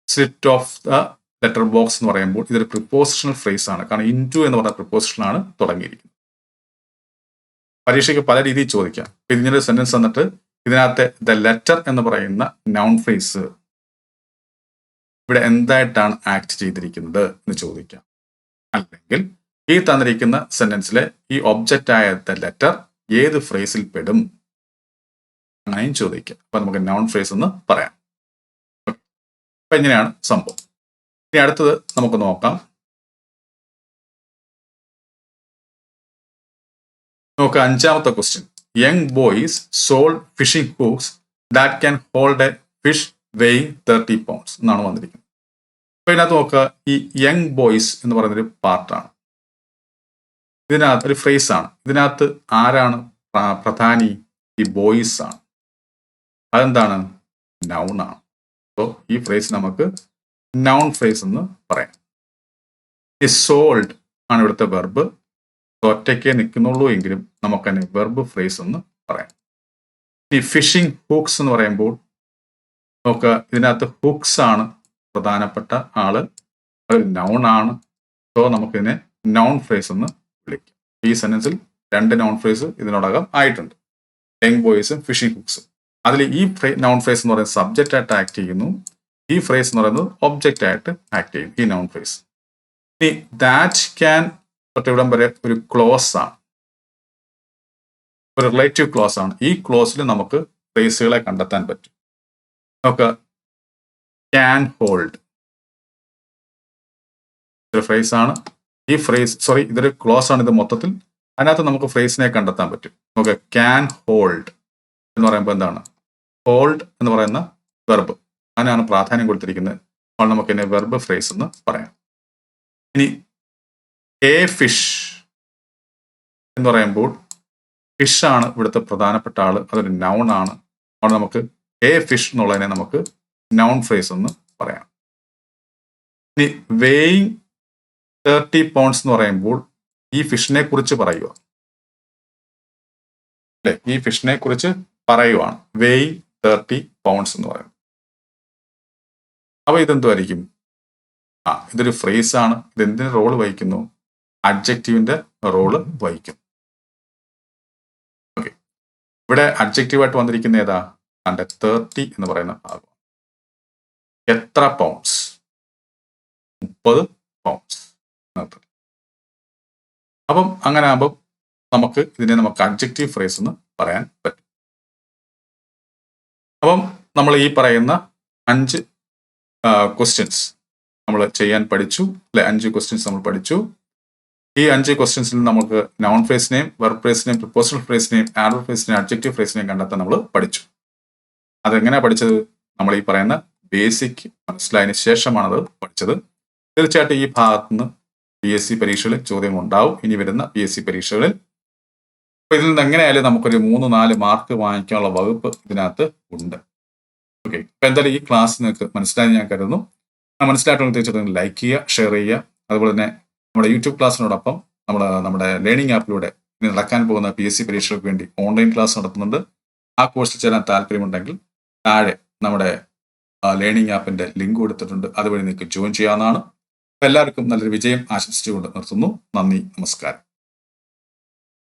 slit of the letter box എന്ന് പറയുമ്പോൾ ഇതൊരു പ്രിപ്പോസിഷണൽ ഫ്രേസ് ആണ്. കാരണം ഇൻ ടു എന്ന് പറഞ്ഞ പ്രിപ്പോസിഷനാണ് തുടങ്ങിയിരിക്കുന്നത്. പരീക്ഷയ്ക്ക് പല രീതിയിൽ ചോദിക്കാം. ഇങ്ങനെ ഒരു സെന്റൻസ് തന്നിട്ട് ഇതിനകത്ത് ദ ലെറ്റർ എന്ന് പറയുന്ന നൗൺ ഫ്രേസ് ഇവിടെ എന്തായിട്ടാണ് ആക്ട് ചെയ്തിരിക്കുന്നത് എന്ന് ചോദിക്കാം. അല്ലെങ്കിൽ ഈ തന്നിരിക്കുന്ന സെന്റൻസിലെ ഈ ഒബ്ജക്റ്റ് ആയ ദ ലെറ്റർ ഏത് ഫ്രേസിൽ പെടും അങ്ങനെയും ചോദിക്കാം. അപ്പൊ നമുക്ക് നൗൺ ഫ്രേസ് എന്ന് പറയാം. അപ്പൊ ഇങ്ങനെയാണ് സംഭവം. ഇനി അടുത്തത് നമുക്ക് നോക്കാം. നോക്കുക, അഞ്ചാമത്തെ question. Young boys sold fishing hooks that can hold a fish weighing 30 pounds എന്നാണ് വന്നിരിക്കുന്നത്. അപ്പൊ ഇതിനകത്ത് നോക്കുക, ഈ യങ് ബോയ്സ് എന്ന് പറയുന്നൊരു പാർട്ടാണ്. ഇതിനകത്ത് ഒരു ഫ്രേസ് ആണ്. ഇതിനകത്ത് ആരാണ് പ്രധാനി? ഈ ബോയ്സ് ആണ്. അതെന്താണ്? നൗൺ ആണ്. അപ്പോൾ ഈ ഫ്രേസ് നമുക്ക് നൗൺ ഫ്രേസ് എന്ന് പറയാം. ഈ സോൾഡ് ആണ് ഇവിടുത്തെ വെർബ്. ഒറ്റയ്ക്കേ നിൽക്കുന്നുള്ളൂ എങ്കിലും നമുക്ക് തന്നെ വെർബ് ഫ്രേസ് എന്ന് പറയാം. ഈ ഫിഷിംഗ് ഹൂക്സ് എന്ന് പറയുമ്പോൾ നോക്കുക, ഇതിനകത്ത് ഹുക്സ് ആണ് പ്രധാനപ്പെട്ട ആള്. അതൊരു നൗൺ ആണ്. സോ നമുക്കിതിനെ നൗൺ ഫ്രേസ് എന്ന് വിളിക്കാം. ഈ സെന്റൻസിൽ 2 നൗൺ ഫ്രേസ് ഇതിനോടകം ആയിട്ടുണ്ട്, യങ് ബോയ്സും ഫിഷിംഗ് ഹുക്സും. അതിൽ ഈ നൗൺ ഫ്രേസ് എന്ന് പറയുന്നത് സബ്ജക്റ്റ് ആയിട്ട് ആക്ട് ചെയ്യുന്നു. ഈ ഫ്രേസ് എന്ന് പറയുന്നത് ഒബ്ജക്റ്റ് ആയിട്ട് ആക്ട് ചെയ്യും, ഈ നൗൺ ഫ്രേസ്. ഇനി ദാറ്റ് ക്യാൻ തൊട്ടിവിടം വരെ ഒരു ക്ലോസ് ആണ്, ഒരു റിലേറ്റീവ് ക്ലോസ് ആണ്. ഈ ക്ലോസിൽ നമുക്ക് ഫ്രേസുകളെ കണ്ടെത്താൻ പറ്റും. നമുക്ക് ക്യാൻ ഹോൾഡ് ഒരു ഫ്രേസ് ആണ്. ഈ ഫ്രേസ് ഇതൊരു ക്ലോസ് ആണ്. ഇത് മൊത്തത്തിൽ അതിനകത്ത് നമുക്ക് ഫ്രേസിനെ കണ്ടെത്താൻ പറ്റും. നമുക്ക് ക്യാൻ ഹോൾഡ് എന്ന് പറയുമ്പോൾ എന്താണ്? ഹോൾഡ് എന്ന് പറയുന്ന വെർബ്, അതിനാണ് പ്രാധാന്യം കൊടുത്തിരിക്കുന്നത്. അപ്പോൾ നമുക്ക് ഇതിനെ വെർബ് ഫ്രേസ് എന്ന് പറയാം. ഇനി എ ഫിഷ് എന്ന് പറയുമ്പോൾ ഫിഷ് ആണ് ഇവിടുത്തെ പ്രധാനപ്പെട്ട ആള്. അതൊരു നൗൺ ആണ്. അതുകൊണ്ട് നമുക്ക് എ ഫിഷ് എന്നുള്ളതിനെ നമുക്ക് നൗൺ ഫ്രേസ് എന്ന് പറയാം. ഇനി വെയിങ് 30 pounds എന്ന് പറയുമ്പോൾ ഈ ഫിഷിനെ കുറിച്ച് പറയുക അല്ലെ? ഈ ഫിഷിനെ കുറിച്ച് പറയുവാണ്. വെയിങ് 30 pounds എന്ന് പറയുന്നത്. അപ്പൊ ഇതെന്തുമായിരിക്കും? ഇതൊരു ഫ്രേസ് ആണ്. ഇത് എന്തിന് റോള് വഹിക്കുന്നു? അഡ്ജക്റ്റീവിന്റെ റോള് വഹിക്കും. ഓക്കെ, ഇവിടെ അഡ്ജക്റ്റീവായിട്ട് വന്നിരിക്കുന്ന ഏതാ? 30 എന്ന് പറയുന്ന ഭാഗം. എത്ര പൗണ്ട്സ്? 30 pounds. അപ്പം അങ്ങനെ ആകുമ്പോൾ ഇതിനെ നമുക്ക് അഡ്ജക്റ്റീവ് ഫ്രേസ് എന്ന് പറയാൻ പറ്റും. അപ്പം നമ്മൾ ഈ പറയുന്ന 5 ക്വസ്റ്റ്യൻസ് നമ്മൾ ചെയ്യാൻ പഠിച്ചു അല്ലെ? 5 ക്വസ്റ്റ്യൻസ് നമ്മൾ പഠിച്ചു. ഈ 5 ക്വസ്റ്റ്യൻസിൽ നമുക്ക് നൗൺ ഫ്രേസിനെയും വെർബ് ഫ്രേസിനെയും പ്രിപ്പോസിഷണൽ ഫ്രേസിനെയും ആഡ്വർബ് ഫ്രേസിനെയും അഡ്ജക്റ്റീവ് ഫ്രേസിനെയും കണ്ടെത്താൻ നമ്മൾ പഠിച്ചു. അതെങ്ങനെയാണ് പഠിച്ചത്? നമ്മൾ ഈ പറയുന്ന ബേസിക് മനസ്സിലായതിനു ശേഷമാണ് അത് പഠിച്ചത്. തീർച്ചയായിട്ടും ഈ ഭാഗത്തുനിന്ന് PSC പരീക്ഷകളിൽ ചോദ്യം ഉണ്ടാവും, ഇനി വരുന്ന PSC പരീക്ഷകളിൽ. അപ്പൊ ഇതിൽ നിന്ന് എങ്ങനെയായാലും നമുക്കൊരു 3-4 മാർക്ക് വാങ്ങിക്കാനുള്ള വകുപ്പ് ഇതിനകത്ത് ഉണ്ട്. ഓക്കെ, അപ്പൊ എന്തായാലും ഈ ക്ലാസ് നിങ്ങൾക്ക് മനസ്സിലായി ഞാൻ കരുതുന്നു. മനസ്സിലായിട്ടുള്ള തീർച്ചയായിട്ടും ലൈക്ക് ചെയ്യുക, ഷെയർ ചെയ്യുക. അതുപോലെ തന്നെ നമ്മുടെ യൂട്യൂബ് ക്ലാസ്സിനോടൊപ്പം നമ്മുടെ ലേണിംഗ് ആപ്പിലൂടെ ഇനി നടക്കാൻ പോകുന്ന PSC പരീക്ഷകൾക്ക് വേണ്ടി ഓൺലൈൻ ക്ലാസ് നടത്തുന്നുണ്ട്. ആ കോഴ്സിൽ ചേരാൻ താല്പര്യമുണ്ടെങ്കിൽ താഴെ നമ്മുടെ ലേണിംഗ് ആപ്പിന്റെ ലിങ്ക് കൊടുത്തിട്ടുണ്ട്. അതുവഴി നിങ്ങൾക്ക് ജോയിൻ ചെയ്യാവുന്നതാണ്. എല്ലാവർക്കും നല്ലൊരു വിജയം ആശംസിച്ചുകൊണ്ട് നിർത്തുന്നു. നന്ദി, നമസ്കാരം.